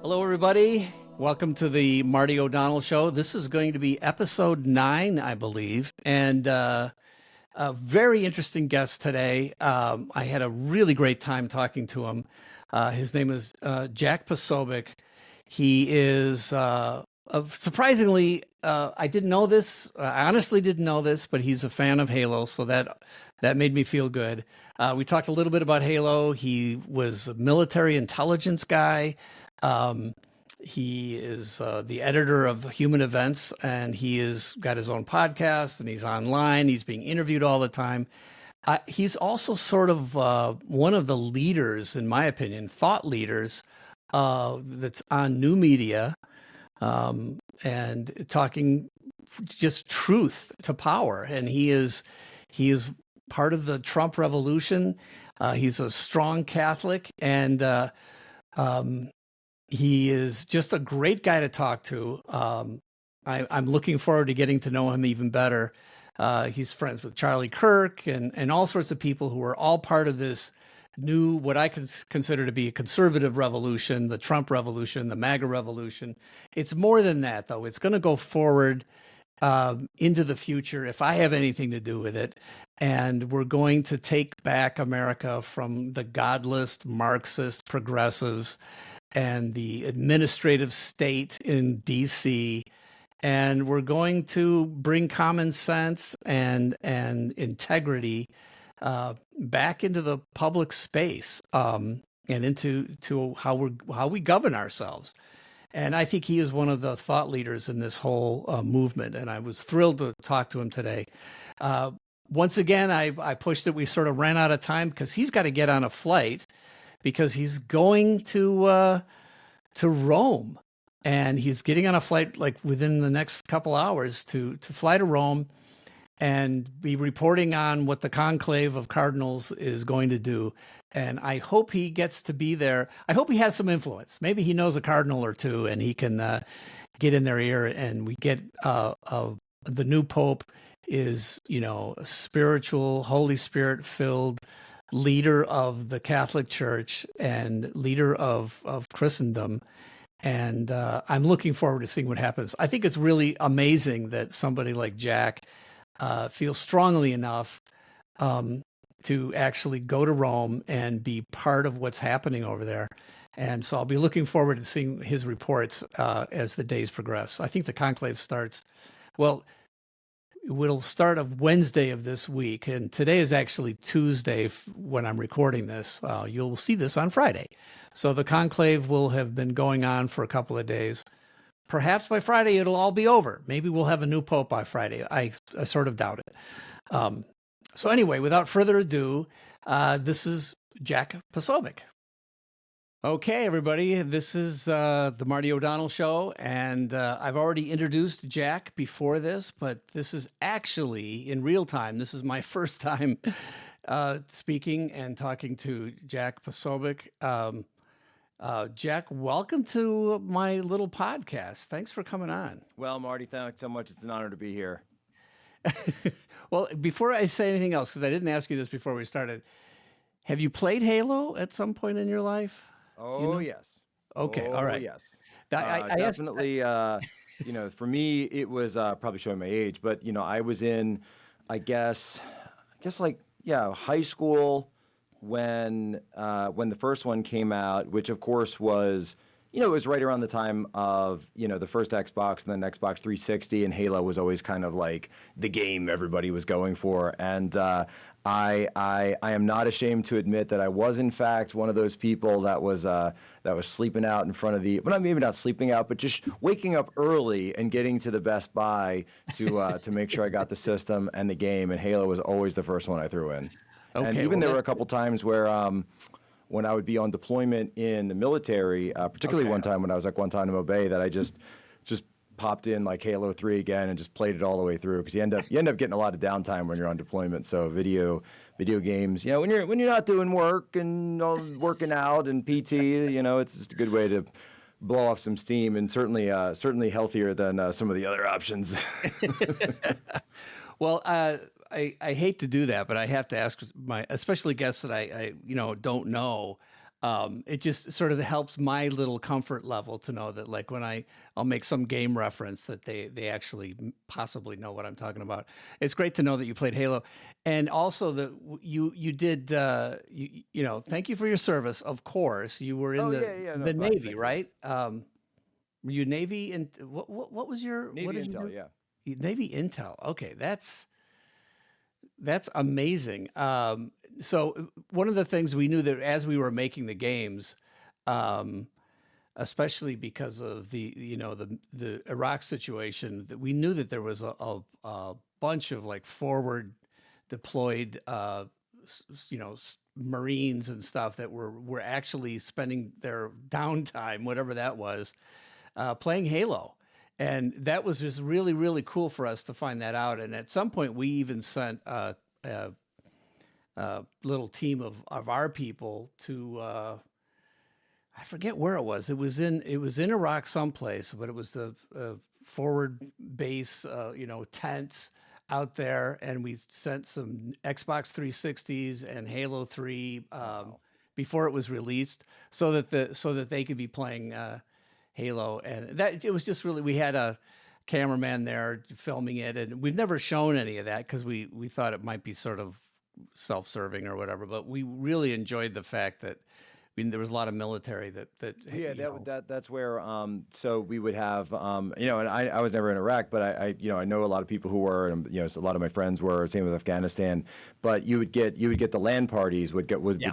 Hello, everybody. Welcome to the Marty O'Donnell Show. This is going to be episode 9, I believe, and a very interesting guest today. I had a really great time talking to him. His name is Jack Posobiec. He is surprisingly, I didn't know this. I honestly didn't know this, but he's a fan of Halo, so that made me feel good. We talked a little bit about Halo. He was a military intelligence guy. He is the editor of Human Events, and he has got his own podcast, and he's online. He's being interviewed all the time. He's also sort of one of the leaders, in my opinion, thought leaders that's on new media and talking just truth to power. And he is part of the Trump revolution. He's a strong Catholic, and he is just a great guy to talk to. I'm looking forward to getting to know him even better. He's friends with Charlie Kirk and all sorts of people who are all part of this new, what I consider to be a conservative revolution, the Trump revolution, the MAGA revolution. It's more than that, though. It's going to go forward into the future if I have anything to do with it. And we're going to take back America from the godless Marxist progressives and the administrative state in DC, and we're going to bring common sense and integrity back into the public space and into how we govern ourselves. And I think he is one of the thought leaders in this whole movement, and I was thrilled to talk to him today. Once again, I pushed it. We sort of ran out of time because he's got to get on a flight, because he's going to Rome, and he's getting on a flight like within the next couple hours to fly to Rome and be reporting on what the conclave of cardinals is going to do. And I hope he gets to be there. I hope he has some influence. Maybe he knows a cardinal or two, and he can get in their ear, and we get the new pope is, a spiritual, Holy Spirit filled leader of the Catholic Church and leader of Christendom. And I'm looking forward to seeing what happens. I think it's really amazing that somebody like Jack feels strongly enough to actually go to Rome and be part of what's happening over there. And so I'll be looking forward to seeing his reports as the days progress. I think the conclave starts, well, it'll start of Wednesday of this week, and today is actually Tuesday when I'm recording this. You'll see this on Friday. So the conclave will have been going on for a couple of days. Perhaps by Friday it'll all be over. Maybe we'll have a new pope by Friday. I sort of doubt it. So anyway, without further ado, this is Jack Posobiec. Okay, everybody, this is the Marty O'Donnell Show, and I've already introduced Jack before this, but this is actually in real time. This is my first time speaking and talking to Jack Posobiec. Jack, welcome to my little podcast. Thanks for coming on. Well, Marty, thanks so much. It's an honor to be here. Well, before I say anything else, because I didn't ask you this before we started, have you played Halo at some point in your life? Oh, yes. Okay, all right. Yes. I definitely, for me, it was probably showing my age, but, I was in, I guess high school when the first one came out, which, of course, was, it was right around the time of, the first Xbox and then Xbox 360, and Halo was always kind of like the game everybody was going for. And I am not ashamed to admit that I was, in fact, one of those people that was sleeping out in front of well, maybe not sleeping out, but just waking up early and getting to the Best Buy to make sure I got the system and the game. And Halo was always the first one I threw in. Okay, and even there were a couple times where when I would be on deployment in the military, particularly one time when I was at Guantanamo Bay, that I just popped in like Halo 3 again and just played it all the way through, because you end up getting a lot of downtime when you're on deployment. So video games, when you're not doing work and working out and PT, it's just a good way to blow off some steam, and certainly healthier than some of the other options. Well, I hate to do that, but I have to ask especially guests that I don't know. it just sort of helps my little comfort level to know that like when I'll make some game reference that they actually possibly know what I'm talking about. It's great to know that you played Halo, and also that you did you know, thank you for your service. Of course, you were in Oh yeah, no, the fine, Navy, thank you. right? Were you Navy, and what was your Navy what did Intel, you yeah. do? Navy Intel. Okay, that's amazing. So one of the things we knew that as we were making the games, um, especially because of the you know the Iraq situation, that we knew that there was a bunch of like forward deployed you know Marines and stuff that were actually spending their downtime, whatever that was, playing Halo. And that was just really, really cool for us to find that out. And at some point, we even sent a little team of our people to I forget where it was. It was in Iraq someplace, but it was the forward base, you know, tents out there, and we sent some Xbox 360s and Halo 3 before it was released, so that they could be playing Halo, and that it was just really we had a cameraman there filming it, and we've never shown any of that because we thought it might be sort of self-serving or whatever, but we really enjoyed the fact that there was a lot of military that Yeah, you know, that's where so we would have you know, and I was never in Iraq, but I you know, I know a lot of people who were, and you know, so a lot of my friends were, same with Afghanistan. But you would get the LAN parties would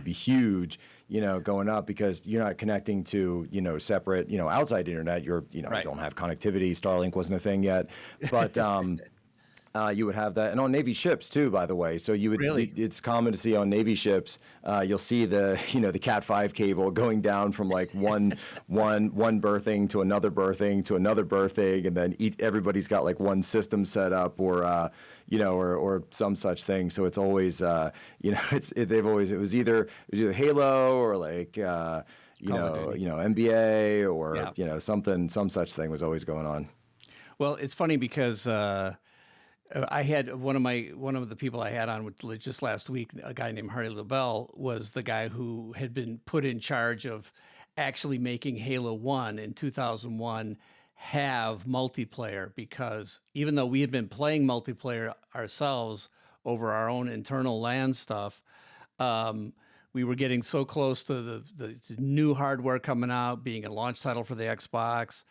be huge, you know, going up because you're not connecting to, you know, separate, you know, outside internet. You're, you know, Right. you don't have connectivity. Starlink wasn't a thing yet, but you would have that, and on Navy ships too, by the way. So Really? it's common to see on Navy ships, you'll see the, you know, the Cat 5 cable going down from like one berthing to another berthing to another berthing, and then everybody's got like one system set up, or you know, or some such thing. So it's always, you know, it was either Halo or like you know, NBA or Yeah. you know, some such thing was always going on. Well, it's funny because I had one of the people I had on just last week, a guy named Harry LaBelle, was the guy who had been put in charge of actually making Halo 1 in 2001 have multiplayer, because even though we had been playing multiplayer ourselves over our own internal LAN stuff, we were getting so close to the new hardware coming out, being a launch title for the Xbox.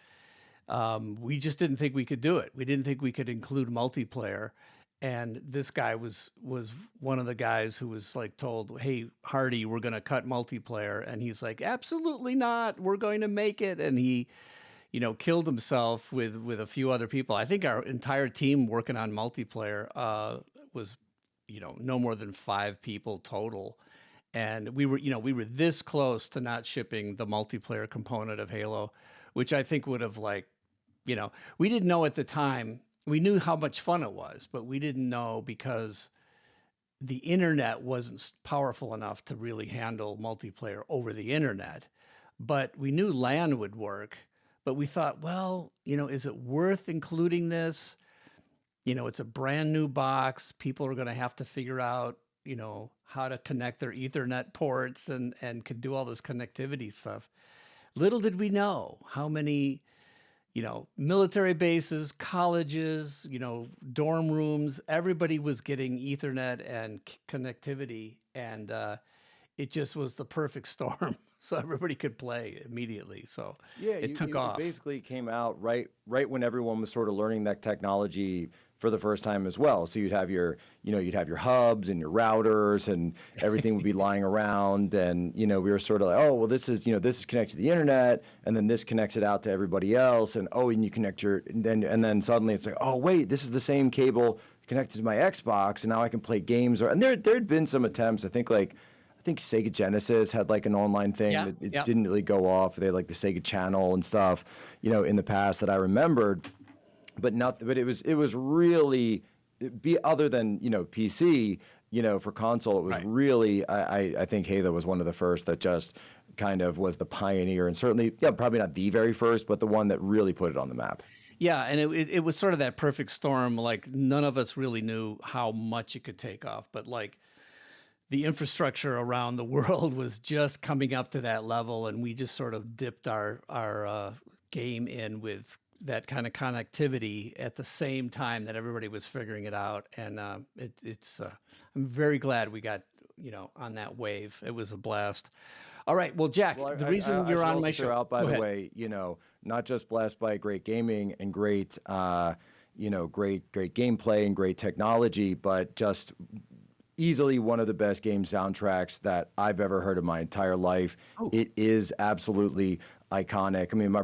We just didn't think we could do it. We didn't think we could include multiplayer. And this guy was one of the guys who was like told, "Hey, Hardy, we're going to cut multiplayer." And he's like, "Absolutely not. We're going to make it." And he, you know, killed himself with a few other people. I think our entire team working on multiplayer was, you know, no more than 5 people total. And we were this close to not shipping the multiplayer component of Halo, which I think would have like, you know, we didn't know at the time. We knew how much fun it was, but we didn't know because the internet wasn't powerful enough to really handle multiplayer over the internet. But we knew LAN would work, but we thought, well, you know, is it worth including this? You know, it's a brand new box. People are going to have to figure out, you know, how to connect their Ethernet ports and could do all this connectivity stuff. Little did we know how many, you know, military bases, colleges, you know, dorm rooms, everybody was getting Ethernet and connectivity. And it just was the perfect storm. So everybody could play immediately. So Yeah, it took it off. basically came out right when everyone was sort of learning that technology for the first time as well. So you'd have your, you know, you'd have your hubs and your routers, and everything would be lying around. And, you know, we were sort of like, oh, well, this is, you know, this is connected to the internet, and then this connects it out to everybody else. And, oh, and you connect your, and then suddenly it's like, oh, wait, this is the same cable connected to my Xbox, and now I can play games. And there'd been some attempts, I think Sega Genesis had like an online thing Yeah, that it yeah. didn't really go off. They had like the Sega Channel and stuff, you know, in the past that I remembered, but nothing. But it was really, other than, you know, PC, you know, for console, it was Right. really. I think Halo was one of the first that just kind of was the pioneer, and certainly, yeah, probably not the very first, but the one that really put it on the map. Yeah, and it was sort of that perfect storm. Like none of us really knew how much it could take off, but like the infrastructure around the world was just coming up to that level, and we just sort of dipped our game in with that kind of connectivity at the same time that everybody was figuring it out. And I'm very glad we got on that wave. It was a blast. All right, well, Jack, Well, the reason you're on my show. Throw out, by Go the ahead. way, not just blessed by great gaming and great, great gameplay and great technology, but just easily one of the best game soundtracks that I've ever heard in my entire life. Oh. It is absolutely iconic. I mean,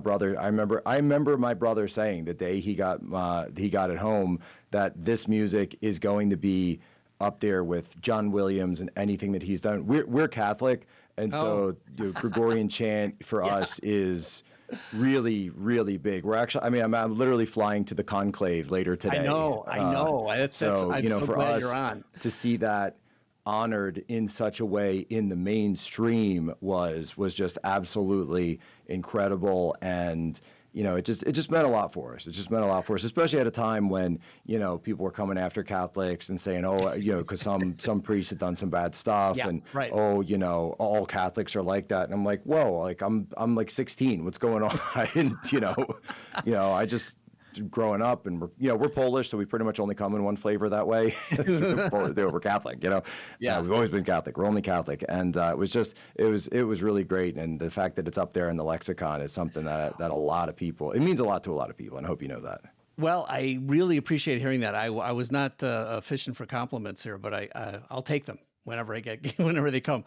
I remember my brother saying the day he got it home that this music is going to be up there with John Williams and anything that he's done. We're Catholic, and so the Gregorian chant for us is really, really big. We're actually, I mean, I'm literally flying to the conclave later today. I know. I'm so for glad us you're on. to see that honored in such a way in the mainstream was just absolutely incredible. And it just meant a lot for us. It just meant a lot for us, especially at a time when people were coming after Catholics and saying, because some priests had done some bad stuff, Yeah, and right. all Catholics are like that. And I'm like, whoa, like I'm like 16. What's going on? I didn't, I just growing up, and we're Polish, so we pretty much only come in one flavor that way. We're Catholic, Yeah. we've always been Catholic. We're only Catholic, and it was really great. And the fact that it's up there in the lexicon is something that a lot of people, it means a lot to a lot of people, and I hope you know that. Well, I really appreciate hearing that. I was not fishing for compliments here, but I'll take them whenever they come.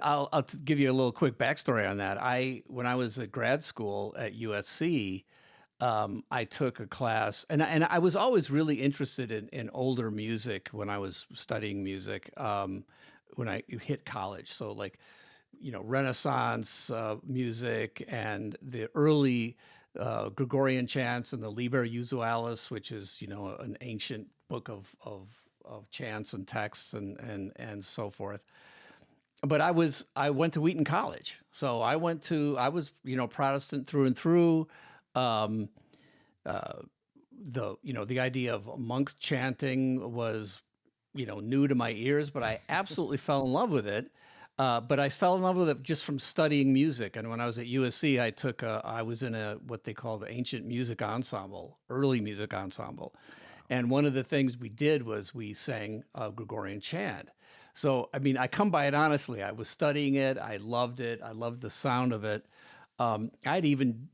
I'll give you a little quick backstory on that. When I was at grad school at USC, I took a class, and I was always really interested in older music when I was studying music. When I hit college, so like, Renaissance music and the early Gregorian chants and the Liber Usualis, which is an ancient book of chants and texts and so forth. But I went to Wheaton College, so I was Protestant through and through. The idea of monks chanting was new to my ears, but I absolutely fell in love with it. But I fell in love with it just from studying music. And when I was at USC, I was in what they call the ancient music ensemble, early music ensemble. And one of the things we did was we sang Gregorian chant. So, I mean, I come by it honestly. I was studying it. I loved it. I loved the sound of it. I'd even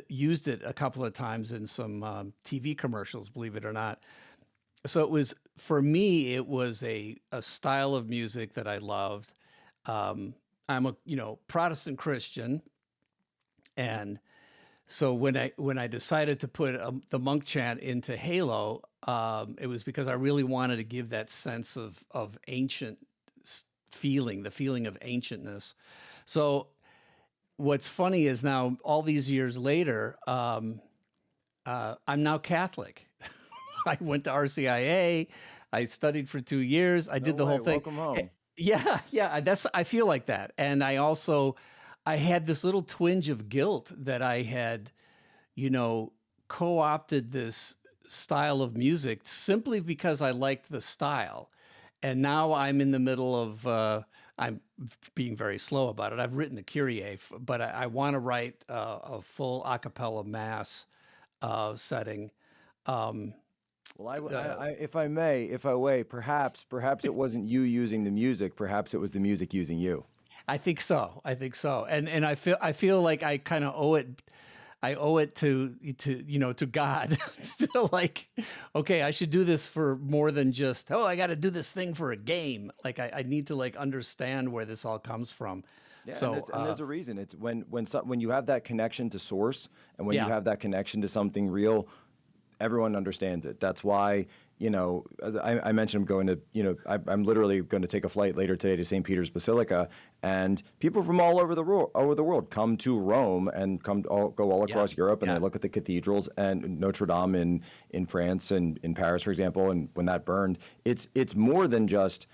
used it a couple of times in some TV commercials, believe it or not. So for me, it was a style of music that I loved. I'm a Protestant Christian, and so when I decided to put the monk chant into Halo, it was because I really wanted to give that sense of ancient feeling, the feeling of ancientness. So what's funny is now, all these years later, I'm now Catholic. I went to RCIA. I studied for 2 years. I did the whole thing. Welcome home. Yeah. I feel like that. And I had this little twinge of guilt that I had, co-opted this style of music simply because I liked the style. And now I'm in the middle of, I'm being very slow about it. I've written a Kyrie, but I want to write a full a cappella mass setting. Well, if I may, perhaps it wasn't you using the music. Perhaps it was the music using you. I think so. And I feel like I kind of owe it. I owe it to God. Like, okay, I should do this for more than just, I got to do this thing for a game. Like, I need to understand where this all comes from. Yeah, so and there's a reason. It's when you have that connection to source, and when you have that connection to something real, everyone understands it. That's why, I mentioned I'm going to, I'm literally going to take a flight later today to St. Peter's Basilica, and people from all over the world come to Rome and go all across Europe, and they look at the cathedrals and Notre Dame in France and in Paris, for example. And when that burned, it's more than just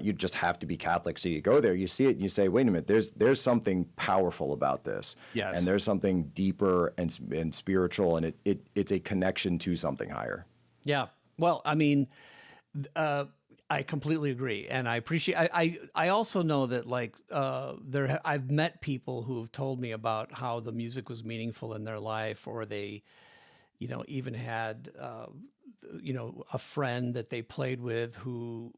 you just have to be Catholic, so you go there, you see it, and you say, wait a minute, there's something powerful about this, and there's something deeper and spiritual, and it's a connection to something higher. Yeah. Well, I mean, I completely agree, and I appreciate. I also know that like I've met people who have told me about how the music was meaningful in their life, or they, even had a friend that they played with who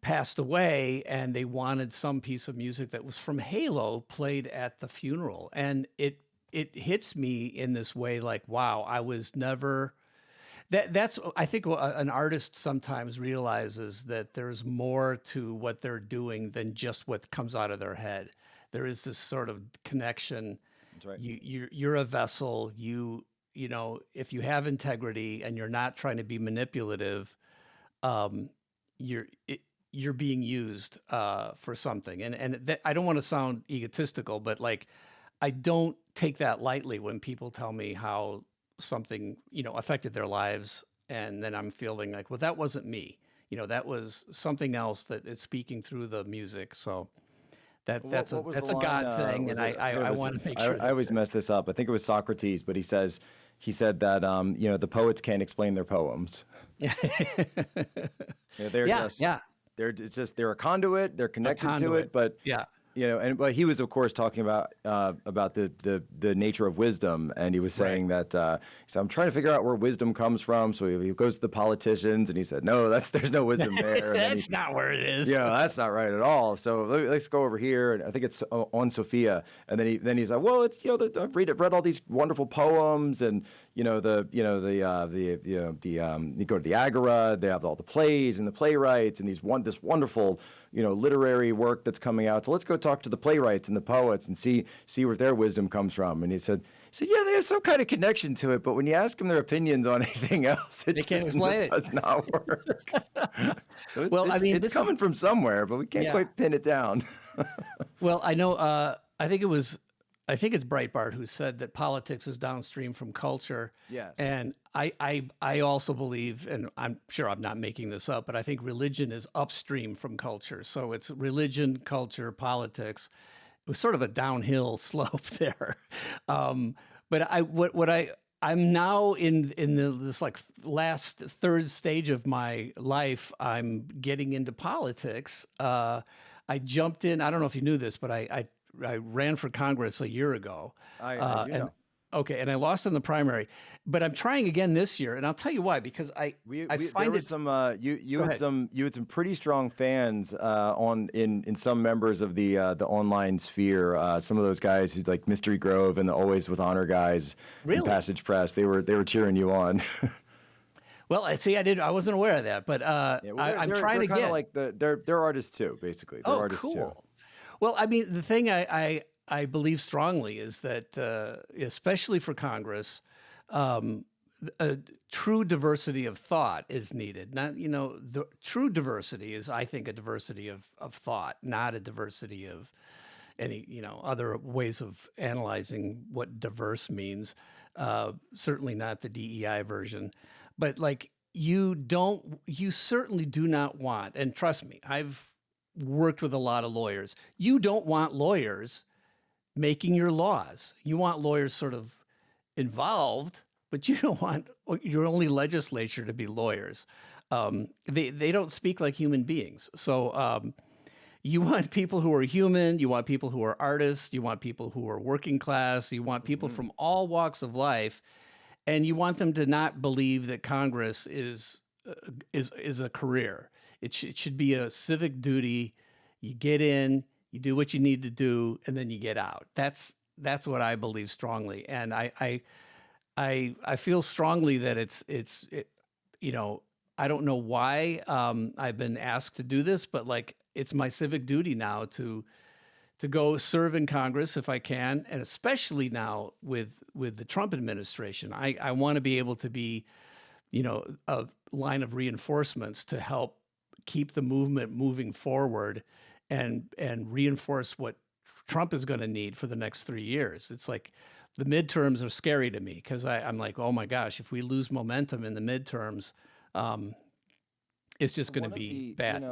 passed away, and they wanted some piece of music that was from Halo played at the funeral, and it hits me in this way, like, wow, I was never. That's I think an artist sometimes realizes that there's more to what they're doing than just what comes out of their head. There is this sort of connection. That's right. You're a vessel. If you have integrity and you're not trying to be manipulative, you're you're being used for something. And I don't want to sound egotistical, but like I don't take that lightly when people tell me how something affected their lives, and then I'm feeling like, well, that wasn't me, that was something else that is speaking through the music. So that's What was a the line? God thing, Was and it, I want to make sure I always mess this up. I think it was Socrates, but he said that the poets can't explain their poems. They're just they're a conduit. They're connected to it, but yeah. But he was, of course, talking about the nature of wisdom, and he was saying that so I'm trying to figure out where wisdom comes from. So he goes to the politicians, and he said, "No, there's no wisdom there." That's not where it is. Yeah, that's not right at all. So let's go over here, and I think it's on Sophia. And then he's like, "Well, it's I've read all these wonderful poems, and you go to the Agora, they have all the plays and the playwrights, and this wonderful literary work that's coming out. So let's go talk to the playwrights and the poets and see where their wisdom comes from." And he said, yeah, they have some kind of connection to it, but when you ask them their opinions on anything else, it does not work. So it's coming from somewhere, but we can't quite pin it down. Well, I know. I think it's Breitbart who said that politics is downstream from culture. Yes. And I also believe, and I'm sure I'm not making this up, but I think religion is upstream from culture. So it's religion, culture, politics. It was sort of a downhill slope there. But I'm now in this like last third stage of my life. I'm getting into politics. I jumped in. I don't know if you knew this, but I ran for Congress a year ago. I do know. Okay, and I lost in the primary, but I'm trying again this year, and I'll tell you why. Because I find there was you had some pretty strong fans in some members of the online sphere. Some of those guys who like Mystery Grove and the Always with Honor guys, really? And Passage Press. They were cheering you on. Well, I see. I wasn't aware of that, but I'm trying to get like they're artists too, basically. They're artists cool. too. Well, I mean, the thing I believe strongly is that, especially for Congress, a true diversity of thought is needed. Not, the true diversity is, I think, a diversity of thought, not a diversity of any, other ways of analyzing what diverse means. Certainly not the DEI version, but like you certainly do not want, and trust me, I've worked with a lot of lawyers. You don't want lawyers making your laws. You want lawyers sort of involved, but you don't want your only legislature to be lawyers. They don't speak like human beings. So you want people who are human. You want people who are artists. You want people who are working class. You want people from all walks of life, and you want them to not believe that Congress is a career. It should be a civic duty. You get in, you do what you need to do, and then you get out. That's what I believe strongly, and I feel strongly that it's I don't know why I've been asked to do this, but like it's my civic duty now to go serve in Congress if I can, and especially now with the Trump administration. I want to be able to be a line of reinforcements to help keep the movement moving forward and reinforce what Trump is going to need for the next 3 years. It's like the midterms are scary to me because I'm like, oh my gosh, if we lose momentum in the midterms, it's just going to be bad.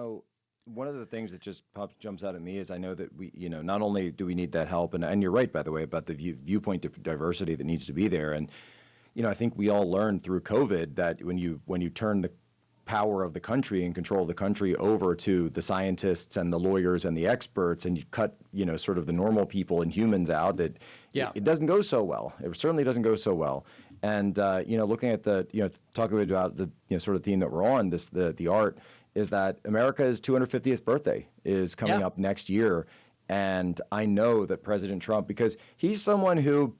One of the things that just jumps out at me is I know that we, not only do we need that help, and you're right, by the way, about the viewpoint diversity that needs to be there. And, I think we all learned through COVID that when you turn power of the country and control of the country over to the scientists and the lawyers and the experts, and you cut, sort of the normal people and humans out, it doesn't go so well. It certainly doesn't go so well. And, looking at talking about the, sort of theme that we're on, the art, is that America's 250th birthday is coming up next year. And I know that President Trump, because he's someone who,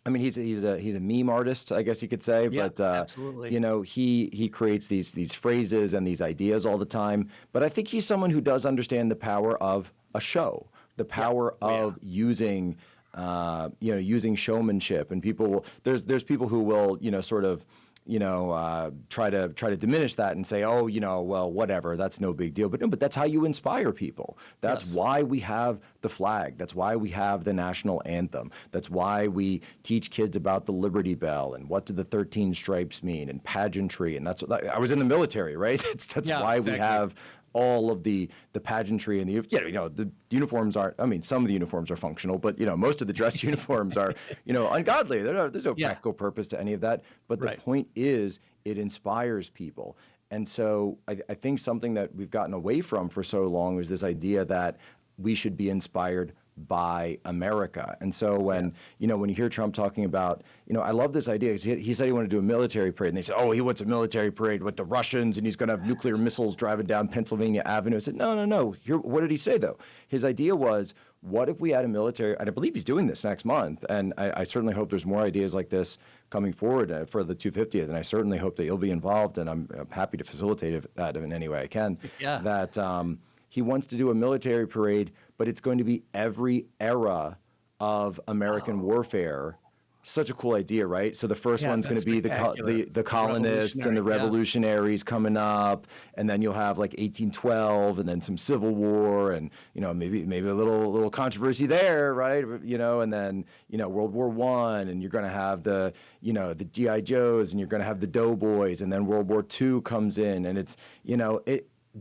I mean, he's a meme artist, I guess you could say, but absolutely. He creates these phrases and these ideas all the time. But I think he's someone who does understand the power of a show, the power of using using showmanship. And there's people who will sort of try to diminish that and say, oh, well, whatever, that's no big deal. But no, but that's how you inspire people. That's why we have the flag. That's why we have the national anthem. That's why we teach kids about the Liberty Bell and what do the 13 stripes mean and pageantry. And I was in the military, right? That's why we have all of the pageantry and the uniforms aren't. I mean, some of the uniforms are functional, but most of the dress uniforms are ungodly. There's no practical purpose to any of that. But the point is, it inspires people. And so I think something that we've gotten away from for so long is this idea that we should be inspired by America. And so when you hear Trump talking about, I love this idea. He said he wanted to do a military parade, and they said, oh, he wants a military parade with the Russians, and he's going to have nuclear missiles driving down Pennsylvania Avenue. I said, no. What did he say, though? His idea was, what if we had a military, and I believe he's doing this next month, and I certainly hope there's more ideas like this coming forward for the 250th, and I certainly hope that he'll be involved, and I'm happy to facilitate that in any way I can, that he wants to do a military parade, but it's going to be every era of American warfare. Such a cool idea, right? So the first one's going to be the colonists and the revolutionaries coming up, and then you'll have like 1812, and then some Civil War, and maybe a little controversy there, right? And then World War I, and you're going to have the GI Joes, and you're going to have the Doughboys, and then World War II comes in, and it's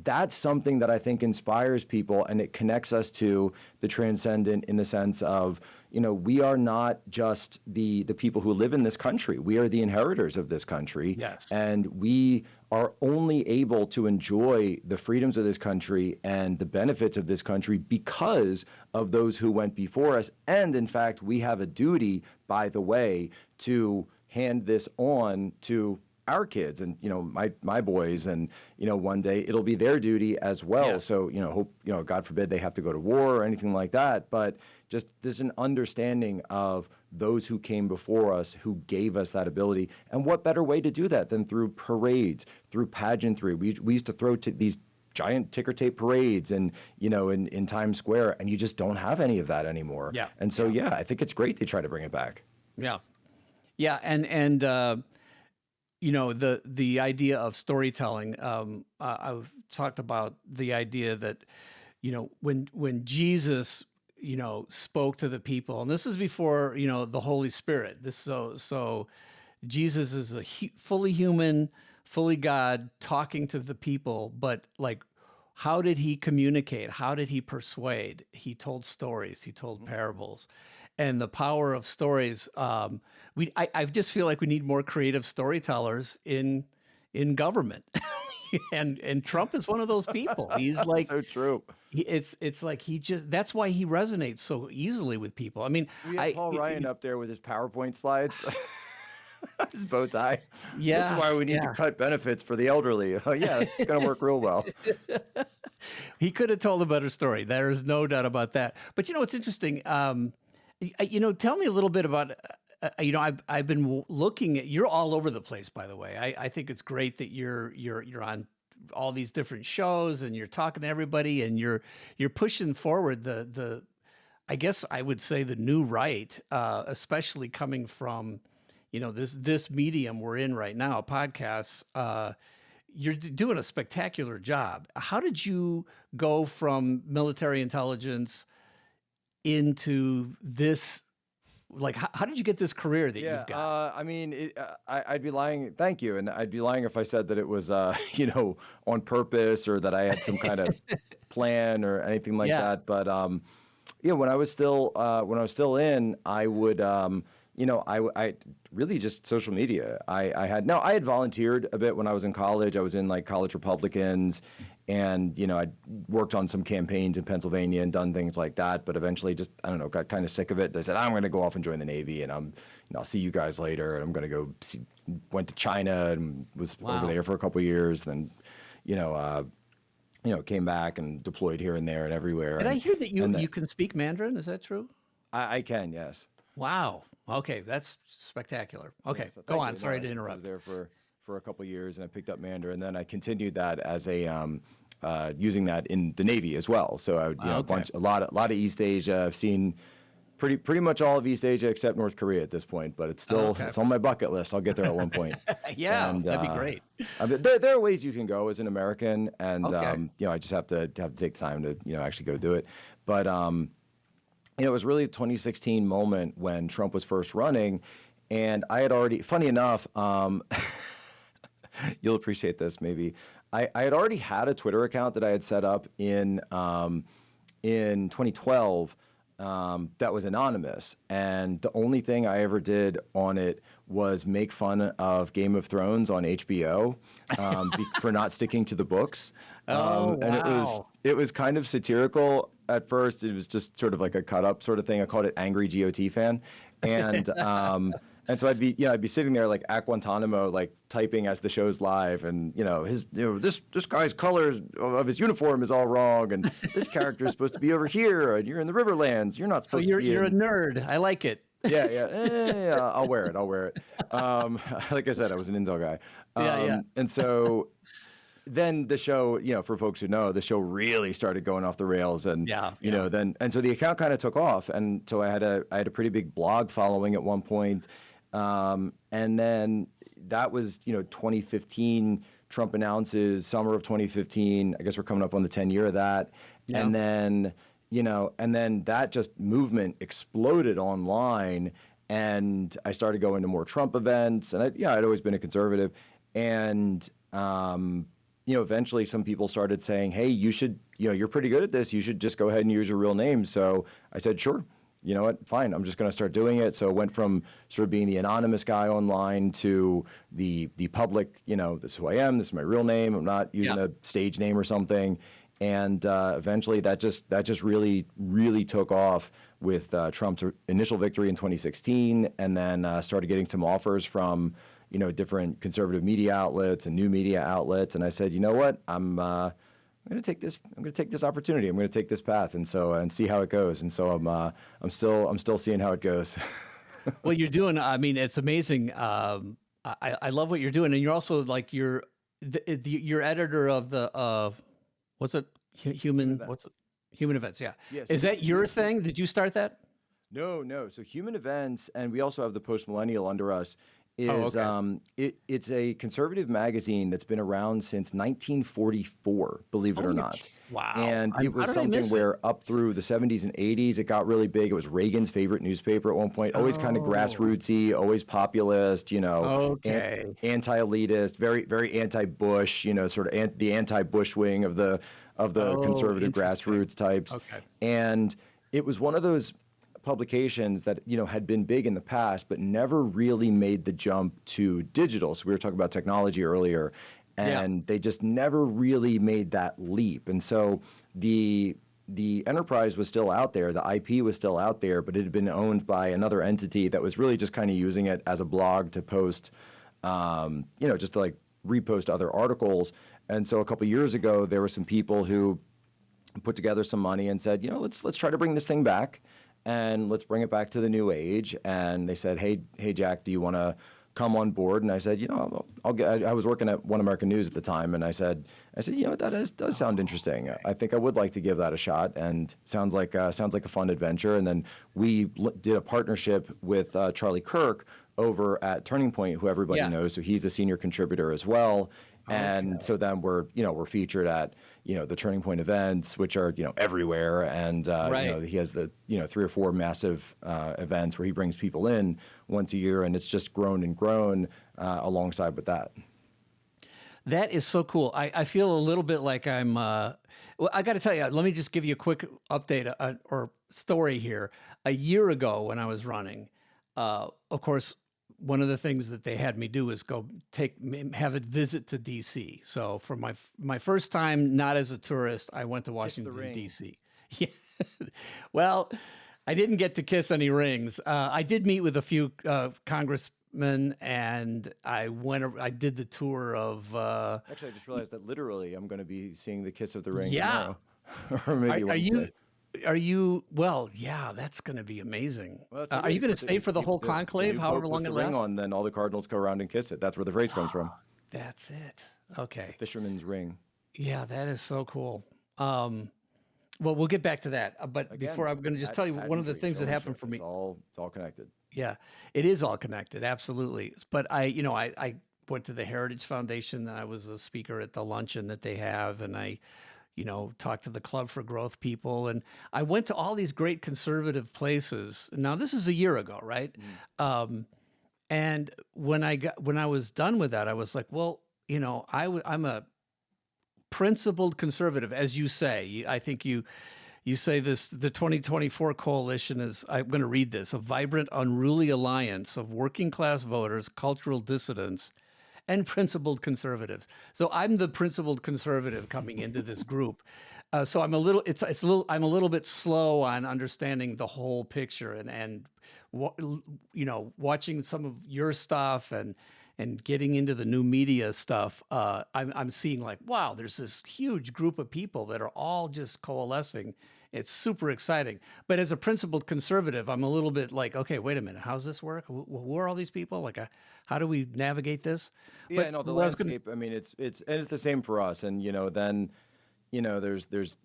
that's something that I think inspires people, and it connects us to the transcendent in the sense of, we are not just the people who live in this country. We are the inheritors of this country. Yes. And we are only able to enjoy the freedoms of this country and the benefits of this country because of those who went before us. And in fact, we have a duty, by the way, to hand this on to our kids and my boys, and one day it'll be their duty as well. So hope God forbid they have to go to war or anything like that, but just there's an understanding of those who came before us, who gave us that ability. And what better way to do that than through parades, through pageantry? We used to throw these giant ticker tape parades and in Times Square, and you just don't have any of that anymore. And so I think it's great they try to bring it back. And the idea of storytelling. I've talked about the idea that when Jesus spoke to the people, and this is before the Holy Spirit. So Jesus is a fully human, fully God, talking to the people, but like, how did he communicate? How did he persuade? He told stories. He told parables. And the power of stories. I just feel like we need more creative storytellers in government, and Trump is one of those people. He's like so true. It's like that's why he resonates so easily with people. I mean, we have Paul Ryan up there with his PowerPoint slides. His bow tie. Yeah, this is why we need to cut benefits for the elderly. Oh yeah, it's going to work real well. He could have told a better story. There is no doubt about that. But it's interesting. Tell me a little bit about, I've been looking at, you're all over the place, by the way. I think it's great that you're on all these different shows and you're talking to everybody and you're pushing forward the I guess I would say the new right, especially coming from, this medium we're in right now, podcasts. You're doing a spectacular job. How did you go from military intelligence into this? Like, how did you get this career that you've got? I mean, I'd be lying. Thank you. And I'd be lying if I said that it was, on purpose or that I had some kind of plan or anything like that. But, when I was still in, I would, I really just social media. I had volunteered a bit when I was in college. I was in like College Republicans, and I worked on some campaigns in Pennsylvania and done things like that. But eventually, just I don't know, got kind of sick of it. I said I'm going to go off and join the Navy, and I'll see you guys later. And I'm going to go see. Went to China and was over there for a couple of years. Then, came back and deployed here and there and everywhere. Did I hear that you can speak Mandarin? Is that true? I can, yes. Wow. Okay, that's spectacular. Okay, Yeah, so go thank on. you. Sorry No, to I interrupt. was there for a couple of years, and I picked up Mandarin, and then I continued that as a using that in the Navy as well. So I would, a lot of East Asia. I've seen pretty much all of East Asia except North Korea at this point, but it's still it's on my bucket list. I'll get there at one point. Yeah, and, that'd be great. There are ways you can go as an American, and I just have to take the time to actually go do it. But it was really a 2016 moment when Trump was first running, and I had already, funny enough, you'll appreciate this maybe. I had already had a Twitter account that I had set up in 2012 that was anonymous, and the only thing I ever did on it was make fun of Game of Thrones on HBO for not sticking to the books. Wow. And it was kind of satirical at first. It was just sort of like a cut up sort of thing. I called it Angry GOT Fan, and and so I'd be sitting there like at Guantanamo, like typing as the show's live, and this guy's colors of his uniform is all wrong, and this character is supposed to be over here, and you're in the Riverlands. You're not supposed to be. You're a nerd. I like it. Yeah. I'll wear it. Like I said, I was an Intel guy. And so then the show, for folks who know, the show really started going off the rails, and so the account kind of took off, and so I had a pretty big blog following at one point, and then that was 2015. Trump announces summer of 2015. I guess we're coming up on the 10-year of that, and then that just movement exploded online, and I started going to more Trump events, and I'd always been a conservative, and eventually some people started saying, hey, you should, you're pretty good at this. You should just go ahead and use your real name. So I said, sure. You know what? Fine. I'm just going to start doing it. So it went from sort of being the anonymous guy online to the public, this is who I am. This is my real name. I'm not using a stage name or something. And eventually that just really, really took off with Trump's initial victory in 2016, and then started getting some offers from different conservative media outlets and new media outlets. And I said, you know what? I'm going to take this. I'm going to take this opportunity. I'm going to take this path, and see how it goes. And so I'm still seeing how it goes. Well, you're doing. I mean, it's amazing. I love what you're doing, and you're also like you're editor of the what's it? Human Events? Yeah. Yes. Is that your thing? Did you start that? No. So Human Events, and we also have the Post Millennial under us. It's a conservative magazine that's been around since 1944, believe it or not. Wow. And it was something where up through the 70s and 80s, it got really big. It was Reagan's favorite newspaper at one point, always kind of grassrootsy, always populist, anti-elitist, very, very anti-Bush, sort of the anti-Bush wing of the conservative grassroots types. Okay. And it was one of those publications that had been big in the past, but never really made the jump to digital. So we were talking about technology earlier, and they just never really made that leap. And so the enterprise was still out there, the IP was still out there, but it had been owned by another entity that was really just kind of using it as a blog to post, just to like repost other articles. And so a couple of years ago, there were some people who put together some money and said, let's try to bring this thing back. And let's bring it back to the new age. And they said, hey, Jack, do you want to come on board? And I said, I was working at One American News at the time, and I said, that does sound interesting. I think I would like to give that a shot, and sounds like a fun adventure. And then we did a partnership with Charlie Kirk over at Turning Point, who everybody knows. So he's a senior contributor as well. And so then we're featured at, the Turning Point events, which are, everywhere. And, he has the, 3 or 4 massive events where he brings people in once a year, and it's just grown and grown alongside with that. That is so cool. I feel a little bit like I'm, well, I got to tell you, let me just give you a quick update or story here. A year ago when I was running, of course, one of the things that they had me do is have a visit to DC. So for my first time, not as a tourist, I went to Washington, DC. Yeah. Well, I didn't get to kiss any rings. I did meet with a few congressmen, and I did the tour of. Actually, I just realized that literally I'm going to be seeing the kiss of the ring Yeah. tomorrow, or maybe Wednesday. Are you? Well, yeah, that's going to be amazing. Well, Are you going to stay for the whole conclave, however long it lasts? Ring on, then all the cardinals go around and kiss it. That's where the phrase comes from. That's it. Okay. The fisherman's ring. Yeah, that is so cool. Well, we'll get back to that. But again, before, I'm going to just tell you one of the things that happened for me. It's all connected. Yeah, it is all connected. Absolutely. But I went to the Heritage Foundation. I was a speaker at the luncheon that they have, and I talked to the Club for Growth people, and I went to all these great conservative places. Now, this is a year ago, right? And when I was done with that, I was like, well, I'm a principled conservative, as you say. I think you say this, the 2024 coalition is, I'm going to read this, a vibrant, unruly alliance of working class voters, cultural dissidents, and principled conservatives. So I'm the principled conservative coming into this group. So I'm a little bit slow on understanding the whole picture, and watching some of your stuff and getting into the new media stuff. I'm seeing like, wow, there's this huge group of people that are all just coalescing. It's super exciting. But as a principled conservative, I'm a little bit like, okay, wait a minute, how's this work? Who are all these people? Like, how do we navigate this? Yeah, no, the landscape. I mean, it's the same for us. And then, there's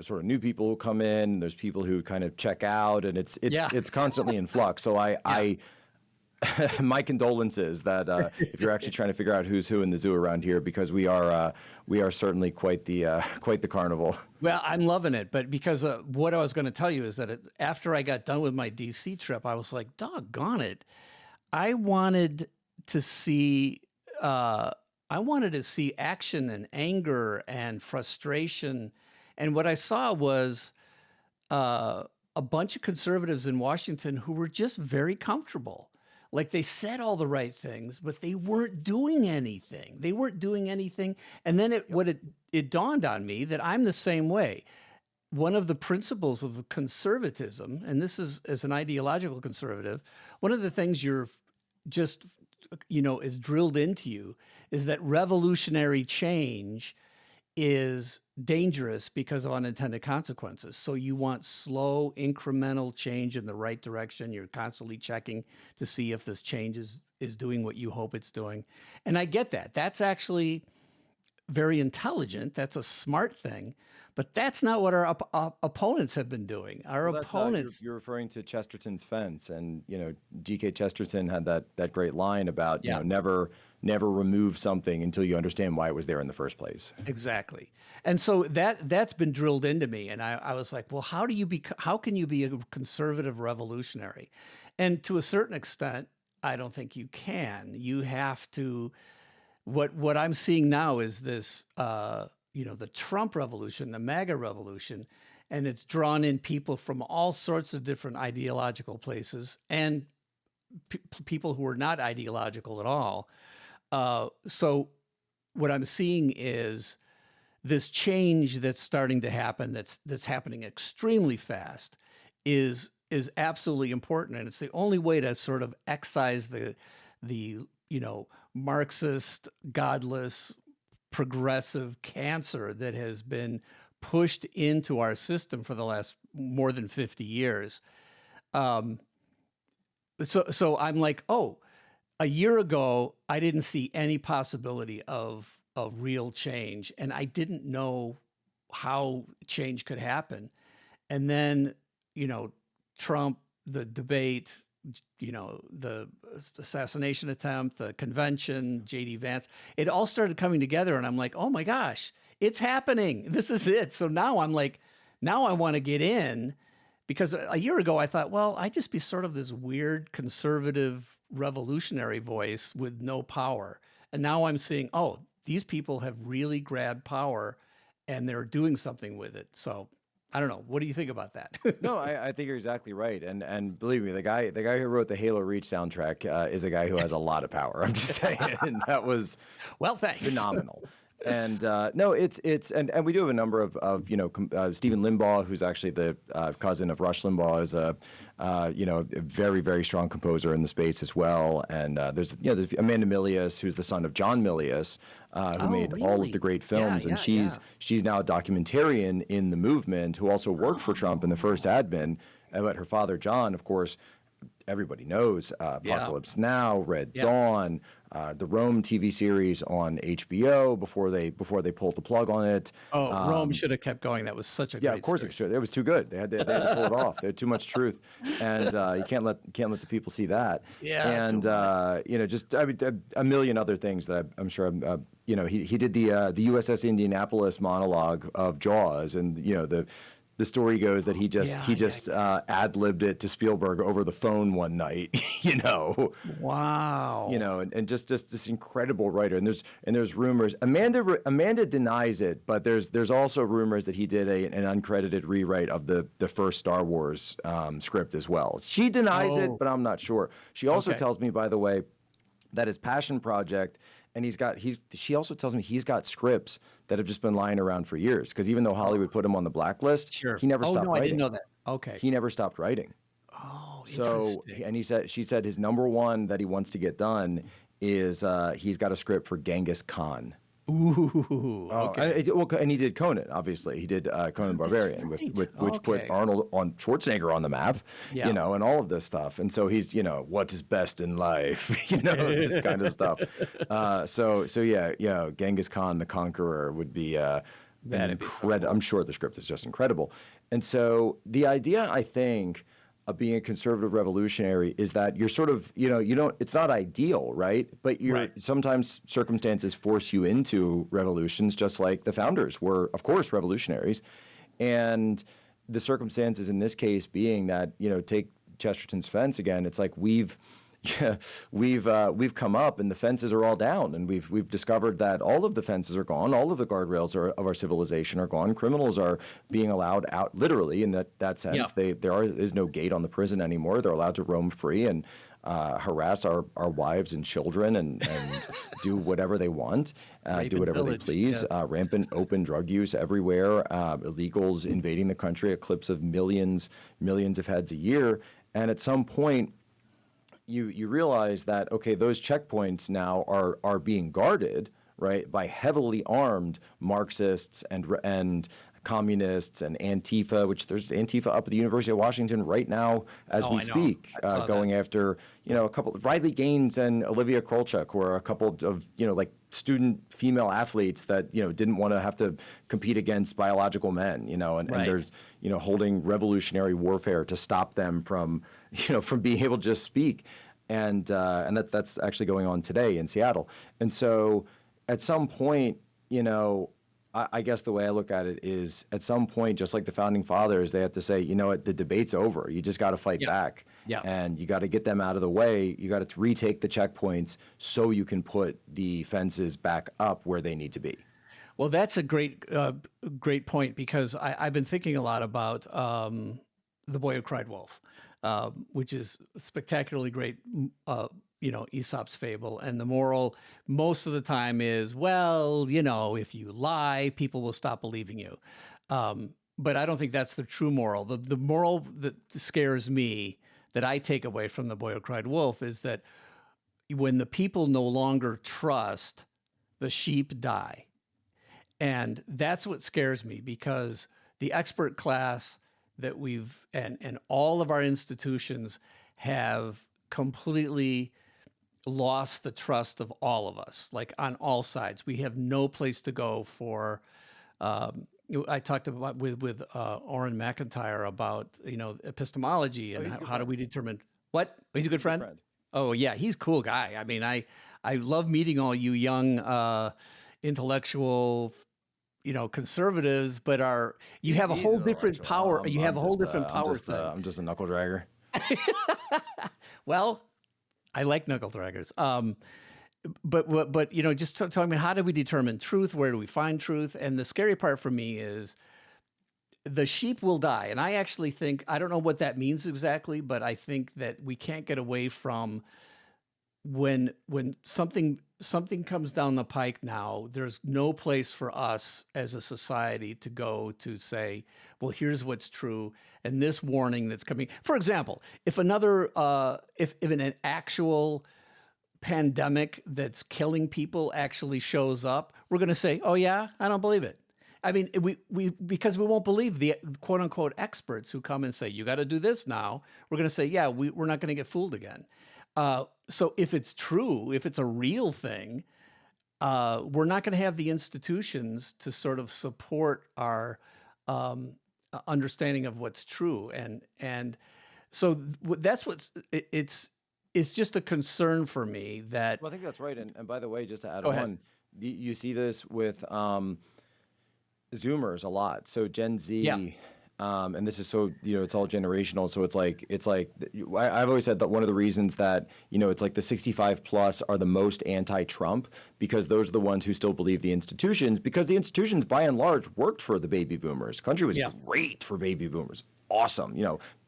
sort of new people who come in. There's people who kind of check out, and it's constantly in flux. So I my condolences that if you're actually trying to figure out who's who in the zoo around here, because we are certainly quite the carnival. Well, I'm loving it, but because what I was going to tell you is that after I got done with my DC trip, I was like, doggone it, I wanted to see action and anger and frustration, and what I saw was a bunch of conservatives in Washington who were just very comfortable. Like, they said all the right things, but they weren't doing anything. And then it dawned on me that I'm the same way. One of the principles of conservatism, and this is as an ideological conservative, one of the things you're just, is drilled into you is that revolutionary change is dangerous because of unintended consequences. So you want slow, incremental change in the right direction. You're constantly checking to see if this change is doing what you hope it's doing. And I get that. That's actually very intelligent. That's a smart thing. But that's not what our opponents have been doing. Opponents. You're referring to Chesterton's fence, and G.K. Chesterton had that great line about never remove something until you understand why it was there in the first place. Exactly. And so that's been drilled into me, and I was like, well, how can you be a conservative revolutionary? And to a certain extent, I don't think you can. You have to. What I'm seeing now is this. The Trump revolution, the MAGA revolution, and it's drawn in people from all sorts of different ideological places and people who are not ideological at all. So what I'm seeing is this change that's starting to happen, that's happening extremely fast, is absolutely important, and it's the only way to sort of excise the Marxist, godless, progressive cancer that has been pushed into our system for the last more than 50 years. So I'm like, oh, a year ago, I didn't see any possibility of real change, and I didn't know how change could happen. And then, Trump, the debate, the assassination attempt, the convention, J.D. Vance, it all started coming together. And I'm like, oh my gosh, it's happening. This is it. So now I'm like, now I want to get in, because a year ago I thought, well, I'd just be sort of this weird conservative revolutionary voice with no power. And now I'm seeing, oh, these people have really grabbed power and they're doing something with it. So I don't know. What do you think about that? No, I think you're exactly right. And believe me, the guy who wrote the Halo Reach soundtrack is a guy who has a lot of power. I'm just saying. And that was Well, thanks. phenomenal. And no, it's and we do have a number of Stephen Limbaugh, who's actually the cousin of Rush Limbaugh, is a very, very strong composer in the space as well. And there's Amanda Milius, who's the son of John Milius, who made all of the great films, and she's now a documentarian in the movement, who also worked for Trump in the first admin. But her father, John, of course, everybody knows Apocalypse Now, Red Dawn, the Rome TV series on HBO before they pulled the plug on it. Oh, Rome should have kept going. That was such a great of course series. it should. It was too good. They had to pull it off. They had too much truth, and you can't let the people see that. Yeah, and just a million other things that I'm sure. He did the USS Indianapolis monologue of Jaws, and the story goes that he just ad-libbed it to Spielberg over the phone one night, Wow. And just this incredible writer. And there's rumors. Amanda denies it, but there's also rumors that he did an uncredited rewrite of the first Star Wars script as well. She denies it, but I'm not sure. She also tells me, by the way, that his passion project, and she also tells me he's got scripts that have just been lying around for years, because even though Hollywood put him on the blacklist, he never stopped writing. I didn't know that. Okay. He never stopped writing. Oh, so, and she said his number one that he wants to get done is he's got a script for Genghis Khan. Ooh, okay. And he did Conan, obviously. He did Conan Barbarian, which put Arnold Schwarzenegger on the map, and all of this stuff. And so he's, what is best in life, this kind of stuff. So Genghis Khan, the Conqueror, would be incredible. I'm sure the script is just incredible. And so the idea, I think, of being a conservative revolutionary is that you're sort of, it's not ideal, right? But sometimes circumstances force you into revolutions, just like the founders were, of course, revolutionaries. And the circumstances in this case being that, take Chesterton's fence again, it's like we've come up and the fences are all down, and we've discovered that all of the fences are gone, all of the guardrails of our civilization are gone. Criminals are being allowed out, literally, in that sense. There is no gate on the prison anymore. They're allowed to roam free and harass our wives and children and do whatever they want, do whatever they please. Rampant open drug use everywhere. Illegals invading the country at clips of millions of heads a year. And at some point, you realize that, okay, those checkpoints now are being guarded, right, by heavily armed Marxists and communists and Antifa, which there's Antifa up at the University of Washington right now as we speak, going after, a couple, Riley Gaines and Olivia Krolchuk, who are a couple of, student female athletes that, didn't want to have to compete against biological men, and there's, holding revolutionary warfare to stop them from being able to just speak. And that's actually going on today in Seattle. And so at some point, I guess the way I look at it is, at some point, just like the founding fathers, they have to say, what, the debate's over. You just got to fight back. Yeah. And you got to get them out of the way. You got to retake the checkpoints so you can put the fences back up where they need to be. Well, that's a great point, because I've been thinking a lot about The Boy Who Cried Wolf, which is a spectacularly great Aesop's fable. And the moral most of the time is, well, if you lie, people will stop believing you. But I don't think that's the true moral. The moral that scares me, that I take away from The Boy Who Cried Wolf, is that when the people no longer trust, the sheep die. And that's what scares me, because the expert class that we've, and all of our institutions have completely lost the trust of all of us, like on all sides. We have no place to go for, I talked about with Oren McIntyre about, epistemology and how do we determine what? He's a good friend? Oh yeah, he's a cool guy. I mean, I love meeting all you young intellectual, conservatives, but you have a whole different power. You have a whole different power thing. I'm just a knuckle dragger. Well, I like knuckle draggers. But just talking about how do we determine truth? Where do we find truth? And the scary part for me is the sheep will die. And I actually think, I don't know what that means exactly, but I think that we can't get away from when something comes down the pike now, there's no place for us as a society to go to say, well, here's what's true, and this warning that's coming. For example, if if an actual pandemic that's killing people actually shows up, we're going to say, oh yeah, I don't believe it. I mean, because we won't believe the quote unquote experts who come and say, you got to do this now. We're going to say, yeah, we're not going to get fooled again. So if it's true, if it's a real thing, we're not going to have the institutions to sort of support our understanding of what's true. And so that's it's just a concern for me that. Well, I think that's right. And by the way, just to add Go ahead. on, you see this with Zoomers a lot. So Gen Z, Yeah. and this is so, it's all generational. So it's like I've always said that one of the reasons that, it's like the 65 plus are the most anti-Trump, because those are the ones who still believe the institutions, because the institutions by and large worked for the baby boomers. Country was great for baby boomers. Awesome.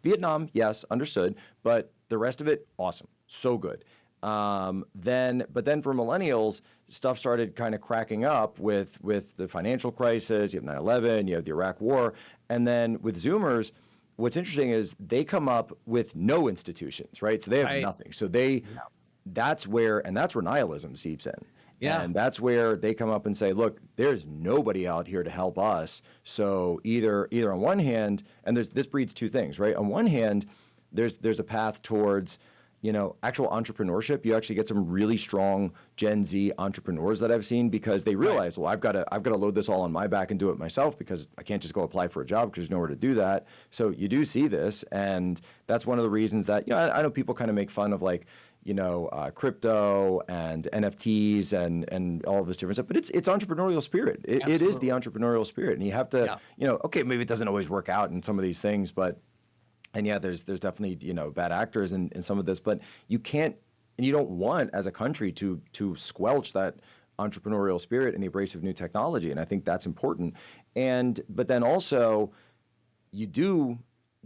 Vietnam, yes, understood. But the rest of it, awesome. So good. But then for millennials, stuff started kind of cracking up with the financial crisis. You have 9/11, you have the Iraq War. And then with Zoomers, what's interesting is they come up with no institutions, right? So they have nothing. So that's where nihilism seeps in. Yeah. And that's where they come up and say, look, there's nobody out here to help us. So either on one hand, and this breeds two things, right? On one hand, there's a path towards actual entrepreneurship. You actually get some really strong Gen Z entrepreneurs that I've seen, because they realize, well, I've got to load this all on my back and do it myself, because I can't just go apply for a job because there's nowhere to do that. So you do see this, and that's one of the reasons that I know people kind of make fun of crypto and NFTs and all of this different stuff, but it's entrepreneurial spirit. It is the entrepreneurial spirit, and you have to okay, maybe it doesn't always work out in some of these things, but. And yeah, there's definitely bad actors in some of this, but you can't, and you don't want as a country to squelch that entrepreneurial spirit and the embrace of new technology, and I think that's important. But then also, you do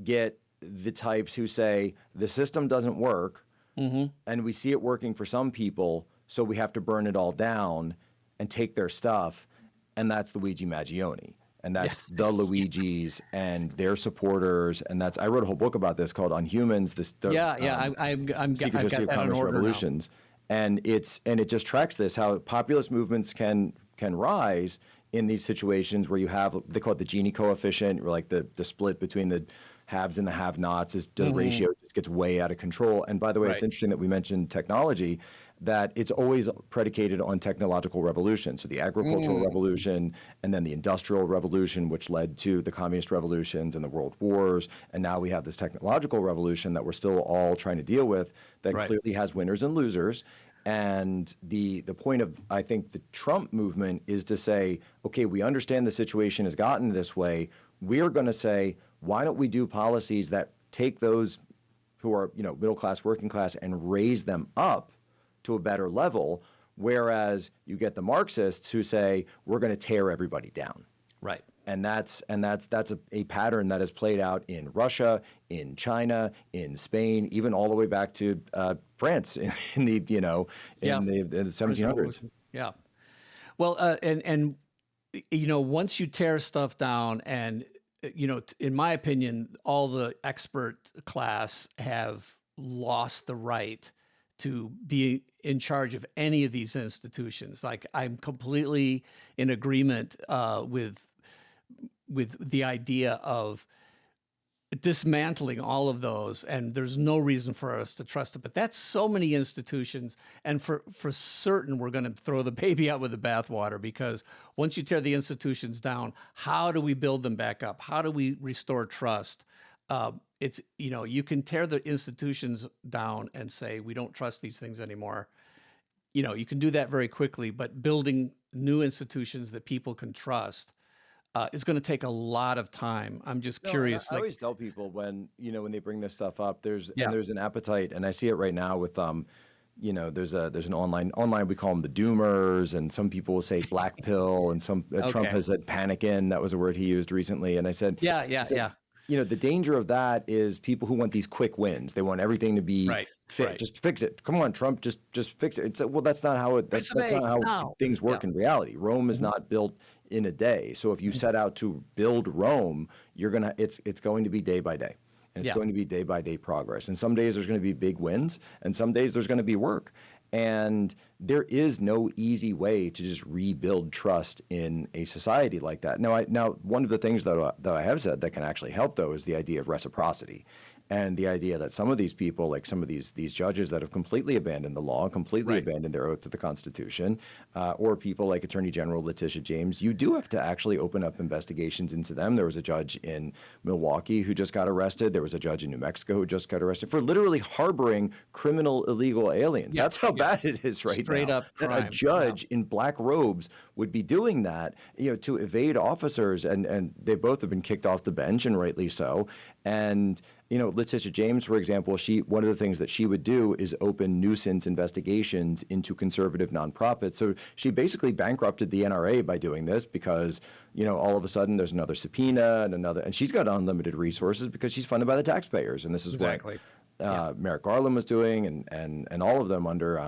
get the types who say the system doesn't work, and we see it working for some people, so we have to burn it all down and take their stuff, and that's the Luigi Maggioni. And that's the Luigis and their supporters, and I wrote a whole book about this called "On Humans." I'm Secret History of Communist Revolutions, and it just tracks this, how populist movements can rise in these situations where you have, they call it the Gini coefficient, or like the split between the haves and the have-nots, the ratio just gets way out of control. And by the way, it's interesting that we mentioned technology, that it's always predicated on technological revolution. So the agricultural revolution, and then the industrial revolution, which led to the communist revolutions and the world wars. And now we have this technological revolution that we're still all trying to deal with, that clearly has winners and losers. And the point of, I think, the Trump movement is to say, okay, we understand the situation has gotten this way. We're going to say, why don't we do policies that take those who are middle class, working class, and raise them up to a better level, whereas you get the Marxists who say, we're going to tear everybody down. Right. And that's a pattern that has played out in Russia, in China, in Spain, even all the way back to France in the 1700s. Yeah. Well, and once you tear stuff down, and in my opinion, all the expert class have lost the right to be in charge of any of these institutions. Like, I'm completely in agreement with the idea of dismantling all of those, and there's no reason for us to trust it. But that's so many institutions, and for certain, we're going to throw the baby out with the bathwater, because once you tear the institutions down, how do we build them back up? How do we restore trust? It's, you can tear the institutions down and say, we don't trust these things anymore. You can do that very quickly, but building new institutions that people can trust is going to take a lot of time. I'm just curious. I always tell people when they bring this stuff up, there's an appetite, and I see it right now with there's an online we call them the doomers, and some people will say black pill, and some Trump Okay. has said panic in. That was a word he used recently, and I said, Yeah. the danger of that is people who want these quick wins. They want everything to be Right. Right. just fix it. Come on, Trump, just fix it. Well, that's not how that's not how things work in reality. Rome is not built in a day. So if you set out to build Rome, it's going to be day by day. And it's going to be day by day progress. And some days there's going to be big wins, and some days there's going to be work. And there is no easy way to just rebuild trust in a society like that. Now, one of the things that I have said that can actually help, though, is the idea of reciprocity. And the idea that some of these people, like some of these judges that have completely abandoned the law, completely abandoned their oath to the Constitution, or people like Attorney General Letitia James, you do have to actually open up investigations into them. There was a judge in Milwaukee who just got arrested. There was a judge in New Mexico who just got arrested for literally harboring criminal illegal aliens. That's how bad it is right now. Straight up crime. A judge in black robes would be doing that, to evade officers, and they both have been kicked off the bench, and rightly so. And Letitia James, for example, one of the things that she would do is open nuisance investigations into conservative nonprofits. So she basically bankrupted the NRA by doing this, because all of a sudden there's another subpoena and she's got unlimited resources because she's funded by the taxpayers. And this is what Merrick Garland was doing, and all of them under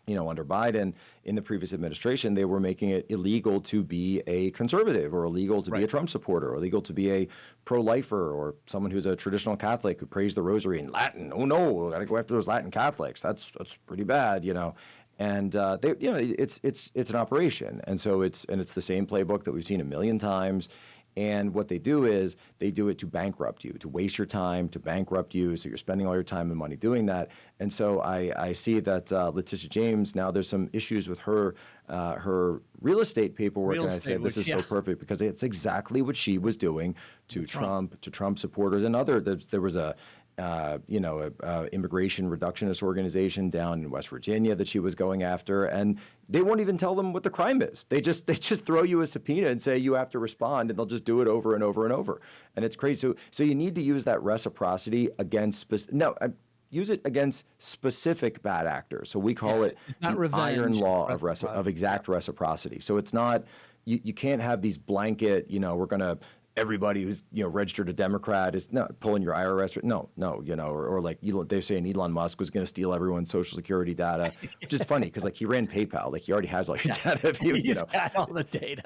under Biden in the previous administration. They were making it illegal to be a conservative, or illegal to be a Trump supporter, or illegal to be a pro-lifer, or someone who's a traditional Catholic who prays the rosary in Latin. Oh no, we got to go after those Latin Catholics. That's pretty bad, And it's an operation, and so it's the same playbook that we've seen a million times. And what they do is they do it to bankrupt you, to waste your time, to bankrupt you. So you're spending all your time and money doing that. And so I see that Letitia James, now there's some issues with her real estate paperwork. And I say this is so perfect, because it's exactly what she was doing to Trump, to Trump supporters, and there was a immigration reductionist organization down in West Virginia that she was going after, and they won't even tell them what the crime is. They just throw you a subpoena and say you have to respond, and they'll just do it over and over and over, and it's crazy. So you need to use that reciprocity against use it against specific bad actors. So we call it the iron law of exact reciprocity. So it's not you can't have these blanket. We're gonna. Everybody who's registered a Democrat is not pulling your IRS. No, or like they're saying Elon Musk was going to steal everyone's Social Security data, which is funny because he ran PayPal, he already has all your data. He's got all the data.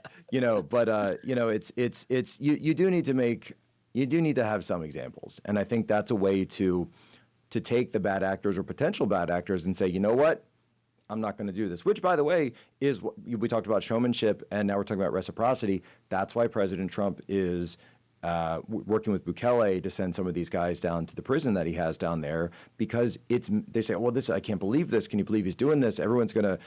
But you do need to have some examples, and I think that's a way to take the bad actors or potential bad actors and say, you know what? I'm not going to do this, which, by the way, is what we talked about showmanship, and now we're talking about reciprocity. That's why President Trump is working with Bukele to send some of these guys down to the prison that he has down there, because they say, well, I can't believe this. Can you believe he's doing this? Everyone's gonna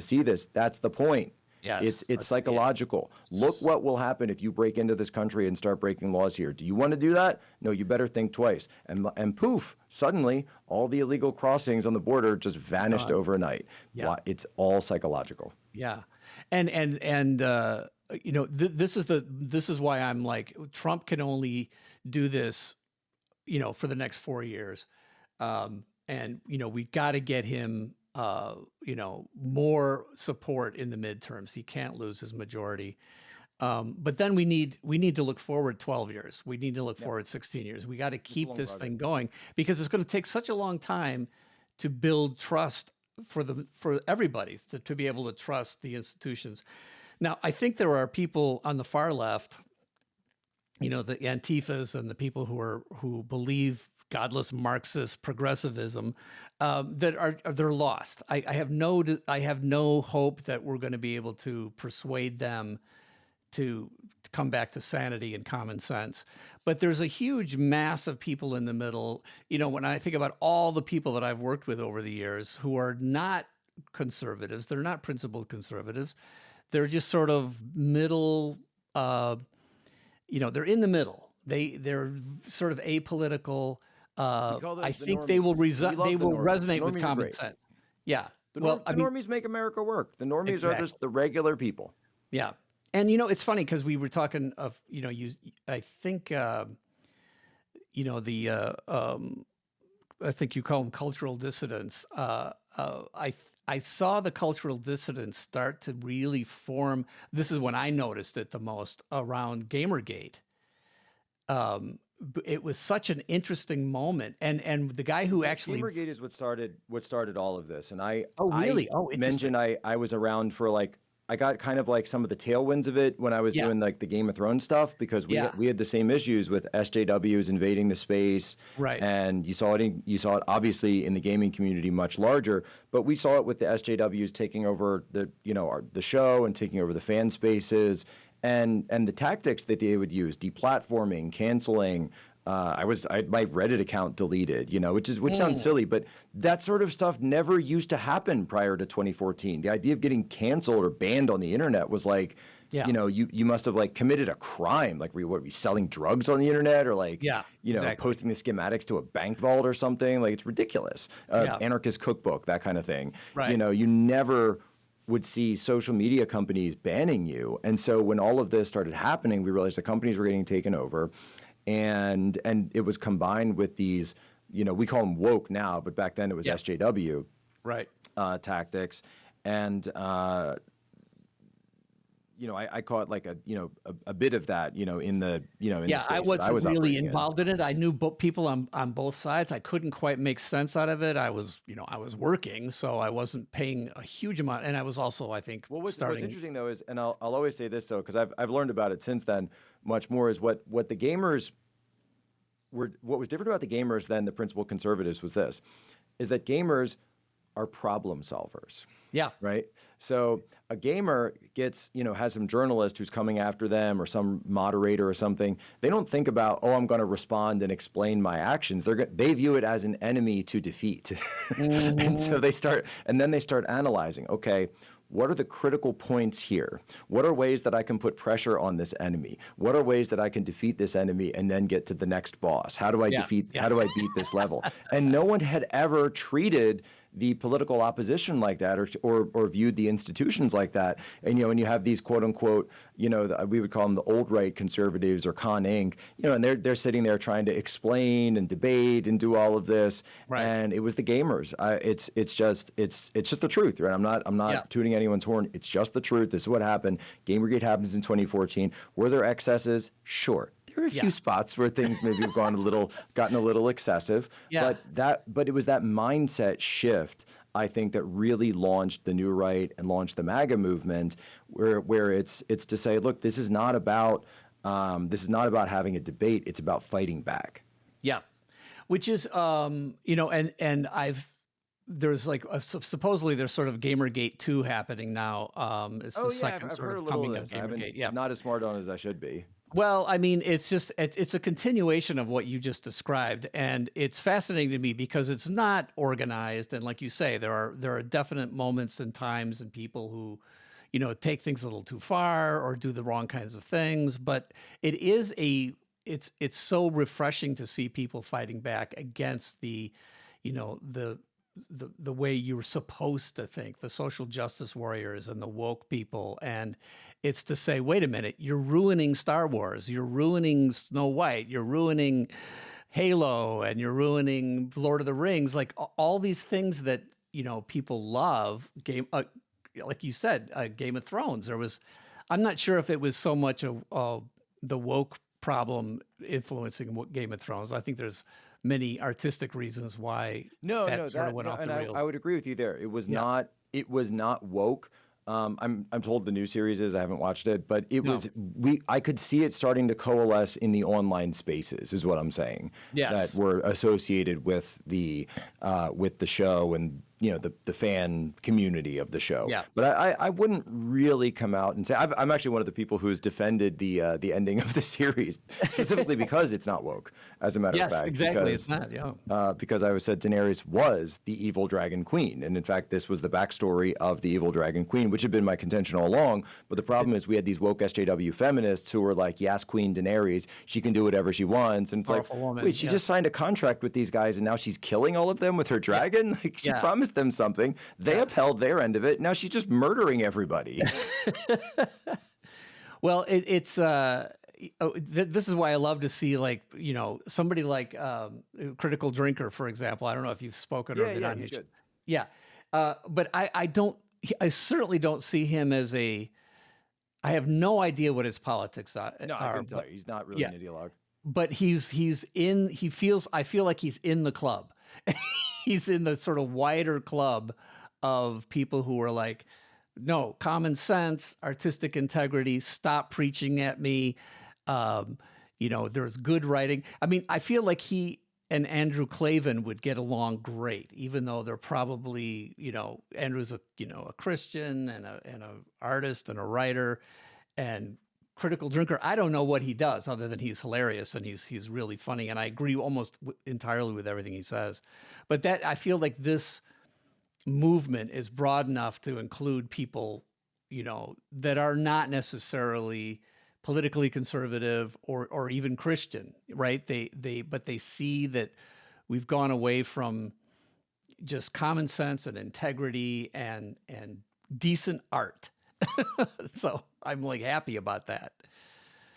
see this. That's the point. Yes, it's psychological. Look what will happen if you break into this country and start breaking laws here. Do you want to do that? No, you better think twice. And poof, suddenly all the illegal crossings on the border just vanished overnight. Yeah. It's all psychological. Yeah, and this is why I'm like, Trump can only do this, for the next 4 years, and we've got to get him. More support in the midterms. He can't lose his majority. But then we need to look forward 12 years. We need to look forward 16 years. We got to keep this thing going, because it's going to take such a long time to build trust for everybody to be able to trust the institutions. Now, I think there are people on the far left, the Antifas and the people who believe godless Marxist progressivism, they're lost. I have no hope that we're going to be able to persuade them to come back to sanity and common sense. But there's a huge mass of people in the middle. When I think about all the people that I've worked with over the years who are not conservatives, they're not principled conservatives. They're just sort of middle. They're in the middle. They're sort of apolitical. I think they will resonate with common sense. Yeah. The normies make America work. The normies are just the regular people. Yeah. And, it's funny because we were talking of, I think, the I think you call them cultural dissidents. I saw the cultural dissidents start to really form. This is when I noticed it the most around Gamergate. It was such an interesting moment, and the guy who actually Gamergate is what started all of this. And I really? I Oh, interesting. mentioned I was around for like I got kind of like some of the tailwinds of it when I was Yeah. doing like the Game of Thrones stuff because Yeah. we had the same issues with SJWs invading the space, Right. and you saw it obviously in the gaming community much larger, but we saw it with the SJWs taking over the show and taking over the fan spaces and the tactics that they would use, deplatforming, canceling. I had my Reddit account deleted, which sounds silly, but that sort of stuff never used to happen prior to 2014. The idea of getting canceled or banned on the internet was like, Yeah. you must have like committed a crime. Like were you selling drugs on the internet or like, Yeah, exactly. posting the schematics to a bank vault or something? Like it's ridiculous. Yeah. Anarchist cookbook, that kind of thing. Right. You never would see social media companies banning you. And so when all of this started happening, we realized the companies were getting taken over. And it was combined with these, we call them woke now, but back then it was SJW Right. tactics. And, I caught like a bit of that, in the, in the Yeah, space I that wasn't really operating in. involved in it. I knew people on both sides. I couldn't quite make sense out of it. I was working, so I wasn't paying a huge amount. And I was also, I think, Well, what's starting. interesting though is, and I'll always say this though, because I've learned about it since then much more, is what the gamers what was different about the gamers than the principal conservatives was this, is that gamers are problem solvers. Yeah. Right. So a gamer gets, has some journalist who's coming after them or some moderator or something. They don't think about, I'm going to respond and explain my actions. They view it as an enemy to defeat. And so they start analyzing, okay, what are the critical points here? What are ways that I can put pressure on this enemy? What are ways that I can defeat this enemy and then get to the next boss? How do I how do I beat this level? And no one had ever treated the political opposition like that, or viewed the institutions like that. And when you have these quote unquote, we would call them the old right conservatives or Con Inc. And they're sitting there trying to explain and debate and do all of this. Right. And it was the gamers. It's just the truth, right? I'm not tooting anyone's horn. It's just the truth. This is what happened. Gamergate happens in 2014. Were there excesses? Sure. There are a few spots where things maybe have gotten a little excessive. Yeah. But it was that mindset shift, I think, that really launched the New Right and launched the MAGA movement, where it's to say, look, this is not about having a debate. It's about fighting back. Yeah, which is there's like supposedly there's sort of Gamergate 2 happening now. It's the second I've sort heard of a little coming of of this. I haven't, Gamergate. not as smart on as I should be. Well, I mean, it's a continuation of what you just described, and it's fascinating to me because it's not organized, and like you say, there are definite moments and times and people who, take things a little too far or do the wrong kinds of things. But it's so refreshing to see people fighting back against the way you were supposed to think, the social justice warriors and the woke people. And it's to say, wait a minute, you're ruining Star Wars, you're ruining Snow White, you're ruining Halo, and you're ruining Lord of the Rings, like all these things that, people love. Like you said, Game of Thrones. I'm not sure if it was so much of the woke problem influencing Game of Thrones. I think there's many artistic reasons why that sort of went off the rails. I would agree with you there. It was not woke. I'm told the new series is. I haven't watched it, but I could see it starting to coalesce in the online spaces, is what I'm saying. Yes. That were associated with the show and the fan community of the show. Yeah. But I wouldn't really come out and say I'm actually one of the people who's defended the ending of the series specifically because it's not woke. As a matter of fact, yes, exactly, because, it's not. Yeah. Because I was said Daenerys was the evil dragon queen, and in fact, this was the backstory of the evil dragon queen, which had been my contention all along. But the problem is we had these woke SJW feminists who were like, yes, Queen Daenerys, she can do whatever she wants. And it's Powerful like, woman, wait, she just signed a contract with these guys and now she's killing all of them with her dragon? Like she promised them something. They upheld their end of it. Now she's just murdering everybody. Well, it's This is why I love to see, like, somebody like Critical Drinker, for example. I don't know if you've spoken or been on he's his. good. Yeah, but I don't. I certainly don't see him as a. I have no idea what his politics are. No, I couldn't tell you. He's not really an ideologue. But he's in. He feels. I feel like he's in the club. He's in the sort of wider club of people who are like, no, common sense, artistic integrity. Stop preaching at me. There's good writing. I mean, I feel like he and Andrew Klavan would get along great, even though they're probably, Andrew's a Christian and a artist and a writer, and Critical Drinker. I don't know what he does other than he's hilarious and he's really funny, and I agree almost entirely with everything he says. But that, I feel like this movement is broad enough to include people, that are not necessarily politically conservative or even Christian, right? But they see that we've gone away from just common sense and integrity and decent art. So I'm like happy about that.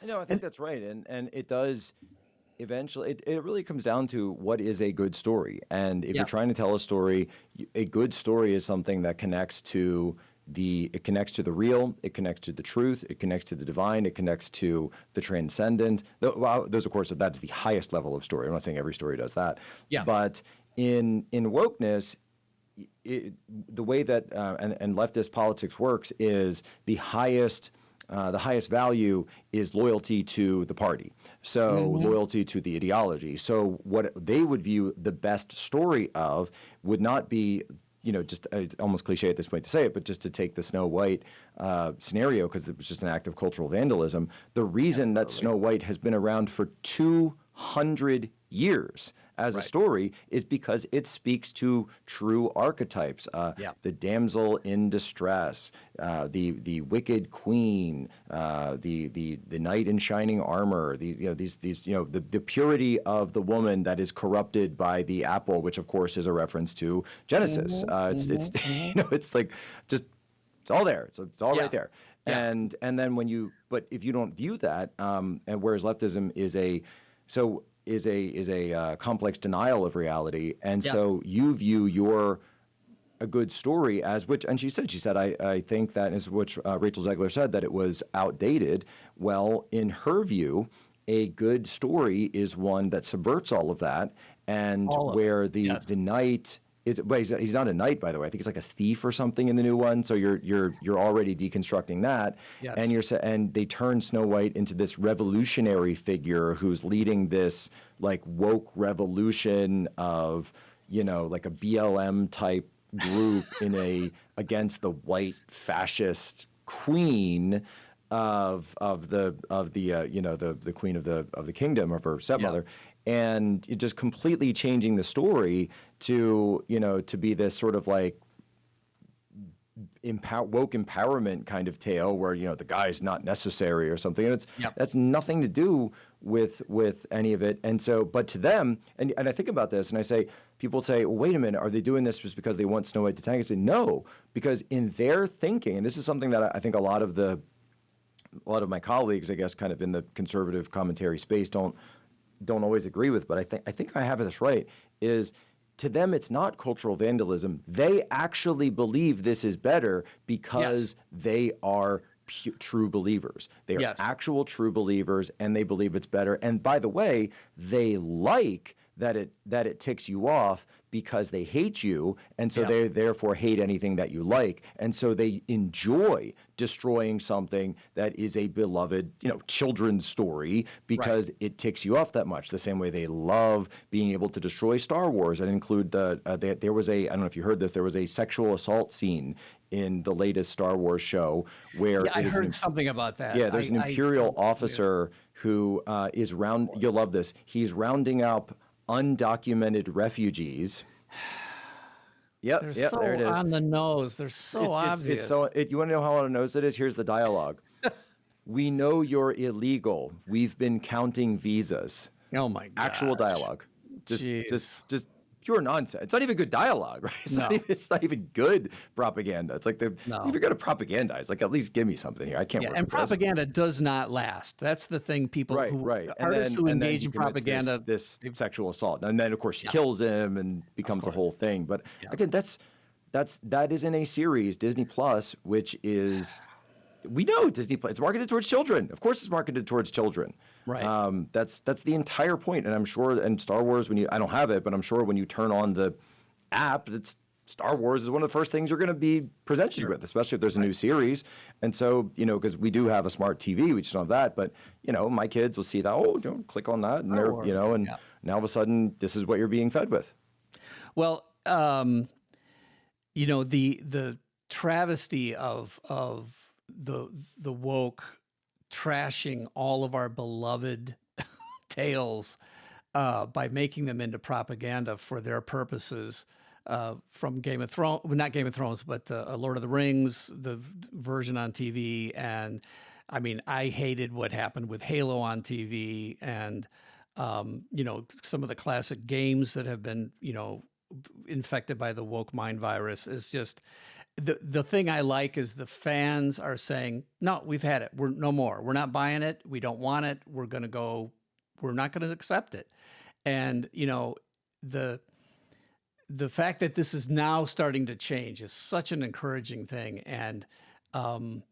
No, I think that's right. And it does eventually, it really comes down to what is a good story. And if you're trying to tell a story, a good story is something that connects to the real, it connects to the truth, it connects to the divine, it connects to the transcendent. Well, those, of course, that's the highest level of story. I'm not saying every story does that. Yeah. But in wokeness, the way that and leftist politics works is the highest value is loyalty to the party. So loyalty to the ideology. So what they would view the best story of would not be, just almost cliche at this point to say it, but just to take the Snow White scenario, because it was just an act of cultural vandalism. The reason that Snow White has been around for 200 years as a story is because it speaks to true archetypes. The damsel in distress, the wicked queen, the knight in shining armor, the purity of the woman that is corrupted by the apple, which of course is a reference to Genesis. It's like just it's all there. It's all right there. Yeah. And then but if you don't view that, and whereas leftism is a complex denial of reality, and so you view a good story as which, and she said, I think that is which Rachel Zegler said, that it was outdated. Well, in her view, a good story is one that subverts all of that, and where the knight is. Well, he's not a knight, by the way. I think he's like a thief or something in the new one. So you're already deconstructing that, and they turn Snow White into this revolutionary figure who's leading this like woke revolution of like a BLM type group against the white fascist queen of the queen of the kingdom, of her stepmother. And it just completely changing the story to be this sort of like woke empowerment kind of tale where the guy's not necessary or something. And that's nothing to do with any of it. And so, but to them, and I think about this and I say, people say, well, wait a minute, are they doing this just because they want Snow White to tank? I say, no, because in their thinking, and this is something that I think a lot of my colleagues, I guess, kind of in the conservative commentary space don't always agree with, but I think I have this right, is to them it's not cultural vandalism. They actually believe this is better because they are true believers. They are actual true believers, and they believe it's better. And by the way, they like that it ticks you off because they hate you, and so they therefore hate anything that you like, and so they enjoy destroying something that is a beloved, children's story because it ticks you off that much. The same way they love being able to destroy Star Wars and include there was I don't know if you heard this, there was a sexual assault scene in the latest Star Wars show where I heard something about that. Yeah, there's an Imperial officer who is you'll love this. He's rounding up undocumented refugees. There it is. On the nose. They're so obvious. You want to know how on the nose it is? Here's the dialogue. We know you're illegal. We've been counting visas. Oh my God. Actual dialogue. Just pure nonsense. It's not even good dialogue, right? No. It's not even good propaganda. It's like if you're going to propagandize, like at least give me something here. I can't work and with this. propaganda does not last. That's the thing. People artists who engage in propaganda, this sexual assault, and then of course she kills him and becomes a whole thing. But again, that is in a series, Disney Plus, which is, we know Disney Plus, it's marketed towards children. Of course, it's marketed towards children. Right. That's the entire point. And I'm sure, and Star Wars, I don't have it, but I'm sure when you turn on the app, Star Wars is one of the first things you're going to be presented with, especially if there's a new series. And so, because we do have a smart TV, we just don't have that. But, my kids will see that, don't click on that. And they're, and now all of a sudden, this is what you're being fed with. Well, the travesty of the woke trashing all of our beloved tales by making them into propaganda for their purposes, from Game of Thrones, well, not Game of Thrones, but Lord of the Rings, the version on TV. And I mean, I hated what happened with Halo on TV, and some of the classic games that have been, infected by the woke mind virus. Is just the thing I like is the fans are saying, no, we've had it. We're no more. We're not buying it. We don't want it. We're not going to accept it. And, the fact that this is now starting to change is such an encouraging thing. And I'm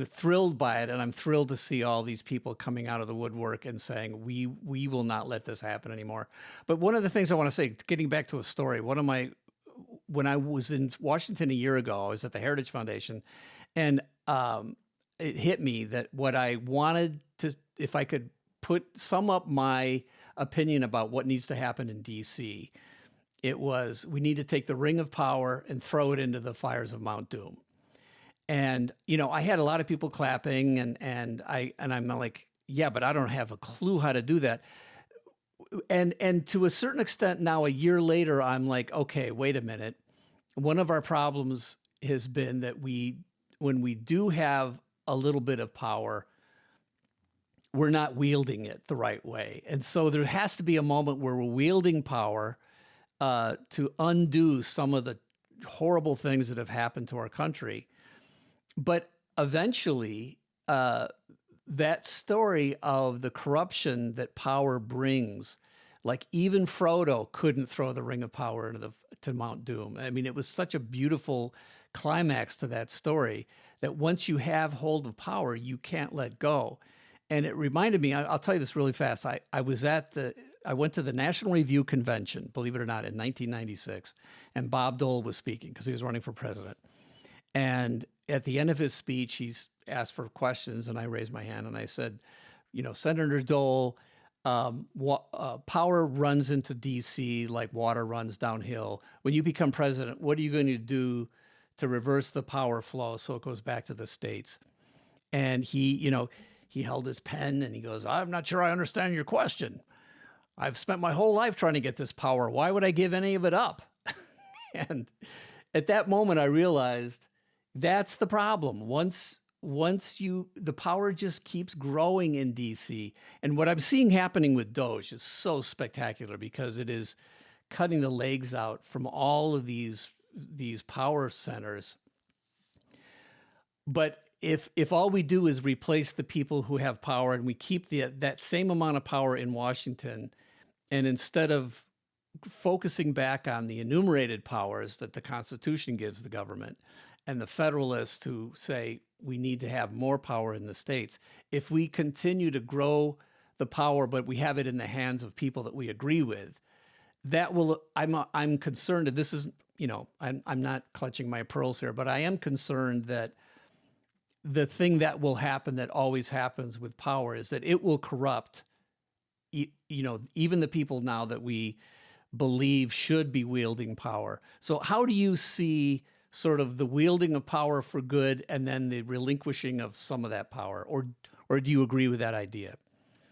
thrilled by it, and I'm thrilled to see all these people coming out of the woodwork and saying, we will not let this happen anymore. But one of the things I want to say, getting back to a story, when I was in Washington a year ago, I was at the Heritage Foundation, and it hit me that what I wanted to, if I could sum up my opinion about what needs to happen in DC, it was, we need to take the Ring of Power and throw it into the fires of Mount Doom. And, I had a lot of people clapping, and I'm like, yeah, but I don't have a clue how to do that. And to a certain extent now, a year later, I'm like, okay, wait a minute. One of our problems has been that when we do have a little bit of power, we're not wielding it the right way. And so there has to be a moment where we're wielding power to undo some of the horrible things that have happened to our country. But eventually, that story of the corruption that power brings, like even Frodo couldn't throw the Ring of Power to Mount Doom. I mean, it was such a beautiful climax to that story that once you have hold of power, you can't let go. And it reminded me, I'll tell you this really fast. I went to the National Review Convention, believe it or not, in 1996, and Bob Dole was speaking because he was running for president. And at the end of his speech, he's asked for questions, and I raised my hand and I said, Senator Dole, power runs into DC like water runs downhill. When you become president, what are you going to do to reverse the power flow so it goes back to the states? And he held his pen and he goes, I'm not sure I understand your question. I've spent my whole life trying to get this power. Why would I give any of it up? And at that moment, I realized that's the problem. Once the power just keeps growing in DC. And what I'm seeing happening with Doge is so spectacular because it is cutting the legs out from all of these power centers. But if all we do is replace the people who have power and we keep that same amount of power in Washington, and instead of focusing back on the enumerated powers that the Constitution gives the government and the Federalists who say we need to have more power in the states, if we continue to grow the power, but we have it in the hands of people that we agree with, that will, I'm concerned that this is, I'm not clutching my pearls here, but I am concerned that the thing that will happen that always happens with power is that it will corrupt, even the people now that we believe should be wielding power. So how do you see sort of the wielding of power for good and then the relinquishing of some of that power? Or do you agree with that idea?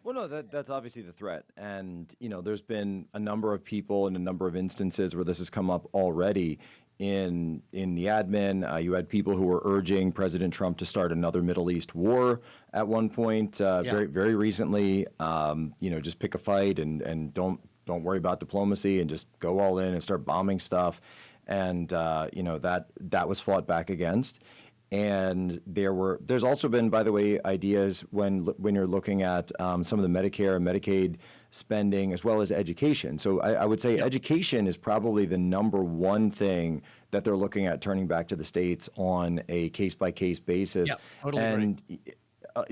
Well, no, that's obviously the threat. And, there's been a number of people in a number of instances where this has come up already in the admin. You had people who were urging President Trump to start another Middle East war at one point, very, very recently, just pick a fight and don't don't worry about diplomacy and just go all in and start bombing stuff. And that was fought back against. And there's also been, by the way, ideas when you're looking at some of the Medicare and Medicaid spending as well as education. So I would say education is probably the number one thing that they're looking at turning back to the states on a case-by-case basis. Totally and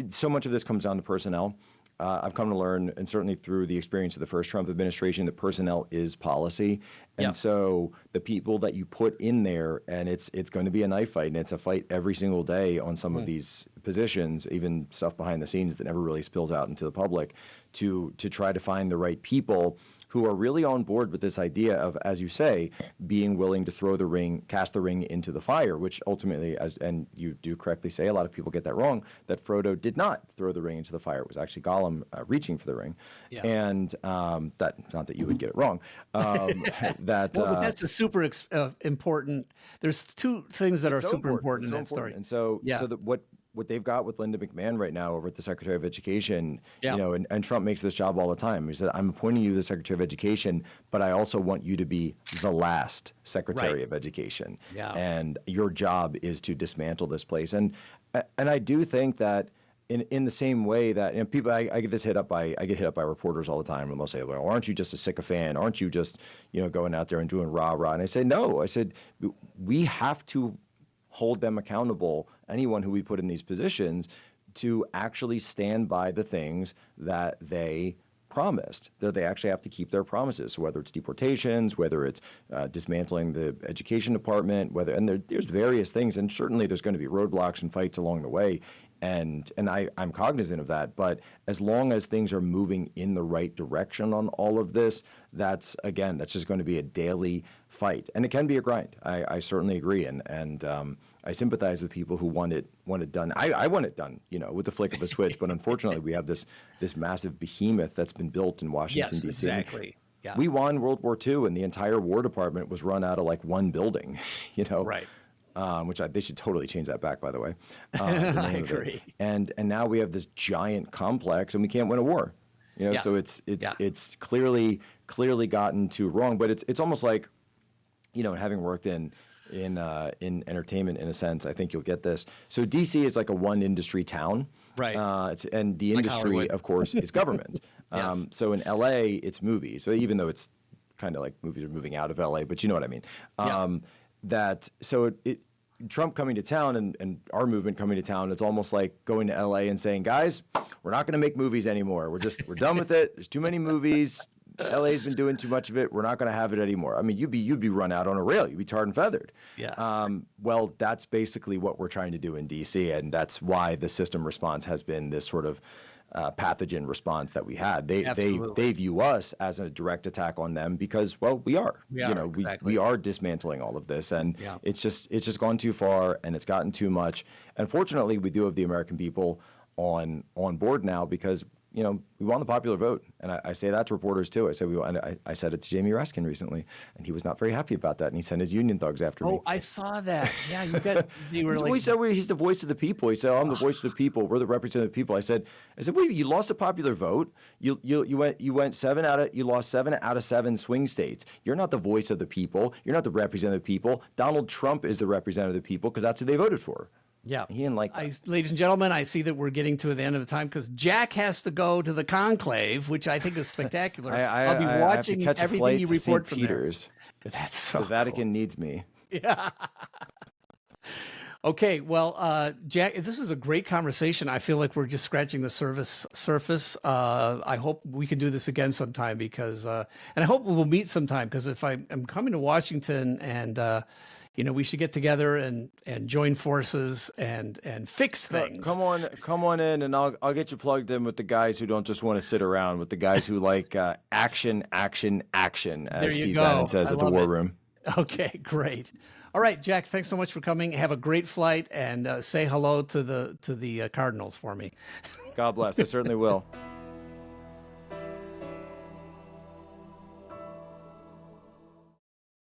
so much of this comes down to personnel. I've come to learn, and certainly through the experience of the first Trump administration, that personnel is policy. And so the people that you put in there, and it's going to be a knife fight, and it's a fight every single day on some of these positions, even stuff behind the scenes that never really spills out into the public, to try to find the right people who are really on board with this idea of, as you say, being willing to cast the ring into the fire, which ultimately, and you do correctly say, a lot of people get that wrong, that Frodo did not throw the ring into the fire. It was actually Gollum reaching for the ring. And not that you would get it wrong. But that's a super important, there's two things that are super important in that story. And so, what they've got with Linda McMahon right now over at the Secretary of Education, and Trump makes this job all the time. He said, I'm appointing you the Secretary of Education, but I also want you to be the last Secretary of Education. And your job is to dismantle this place. And I do think that in the same way that people, I get hit up by reporters all the time, and they'll say, well, aren't you just a sycophant? Aren't you just, going out there and doing rah-rah? And I say, no. I said, we have to hold them accountable, anyone who we put in these positions, to actually stand by the things that they promised, that they actually have to keep their promises. So whether it's deportations, whether it's dismantling the education department, there's various things, and certainly there's going to be roadblocks and fights along the way. And I'm cognizant of that, but as long as things are moving in the right direction on all of this, that's just going to be a daily fight, and it can be a grind. I certainly agree, and I sympathize with people who want it done. I want it done, with the flick of a switch, but unfortunately, we have this massive behemoth that's been built in Washington, D.C. Exactly. Yeah. We won World War II, and the entire War Department was run out of like one building, Right. Which they should totally change that back, by the way. I agree. And now we have this giant complex, and we can't win a war. So it's clearly gotten too wrong. But it's almost like, having worked in entertainment in a sense, I think you'll get this. So DC is like a one industry town, right? And the industry, of course, is government. So in LA, it's movies. So even though it's kind of like movies are moving out of LA, but you know what I mean. Trump coming to town and our movement coming to town, it's almost like going to LA and saying, guys, we're not going to make movies anymore. We're done with it. There's too many movies. LA's been doing too much of it. We're not going to have it anymore. I mean, you'd be run out on a rail. You'd be tarred and feathered. Well, that's basically what we're trying to do in DC, and that's why the system response has been this sort of pathogen response that we had. They view us as a direct attack on them because, well, we are. We are dismantling all of this, and it's just gone too far, and it's gotten too much. Unfortunately, we do have the American people on board now because we won the popular vote, and I say that to reporters too. I said it to Jamie Raskin recently, and he was not very happy about that, and he sent his union thugs after me. Oh, I saw that. Yeah, He said he's the voice of the people. He said, I'm the voice of the people. We're the representative people. I said, wait, you lost a popular vote. You lost 7 out of 7 swing states. You're not the voice of the people. You're not the representative people. Donald Trump is the representative of the people because that's who they voted for. Yeah. He didn't like that. Ladies and gentlemen, I see that we're getting to the end of the time because Jack has to go to the conclave, which I think is spectacular. I'll be watching everything you report from Peters. There. That's so The Vatican needs me. Yeah. Okay, well, Jack, this is a great conversation. I feel like we're just scratching the surface. I hope we can do this again sometime because, and I hope we'll meet sometime because if I'm coming to Washington and, we should get together and join forces and fix things. Come on in, and I'll get you plugged in with the guys who don't just want to sit around, with the guys who like action, as Steve Bannon says at the War Room. Okay, great. All right, Jack, thanks so much for coming. Have a great flight, and say hello to the Cardinals for me. God bless. I certainly will.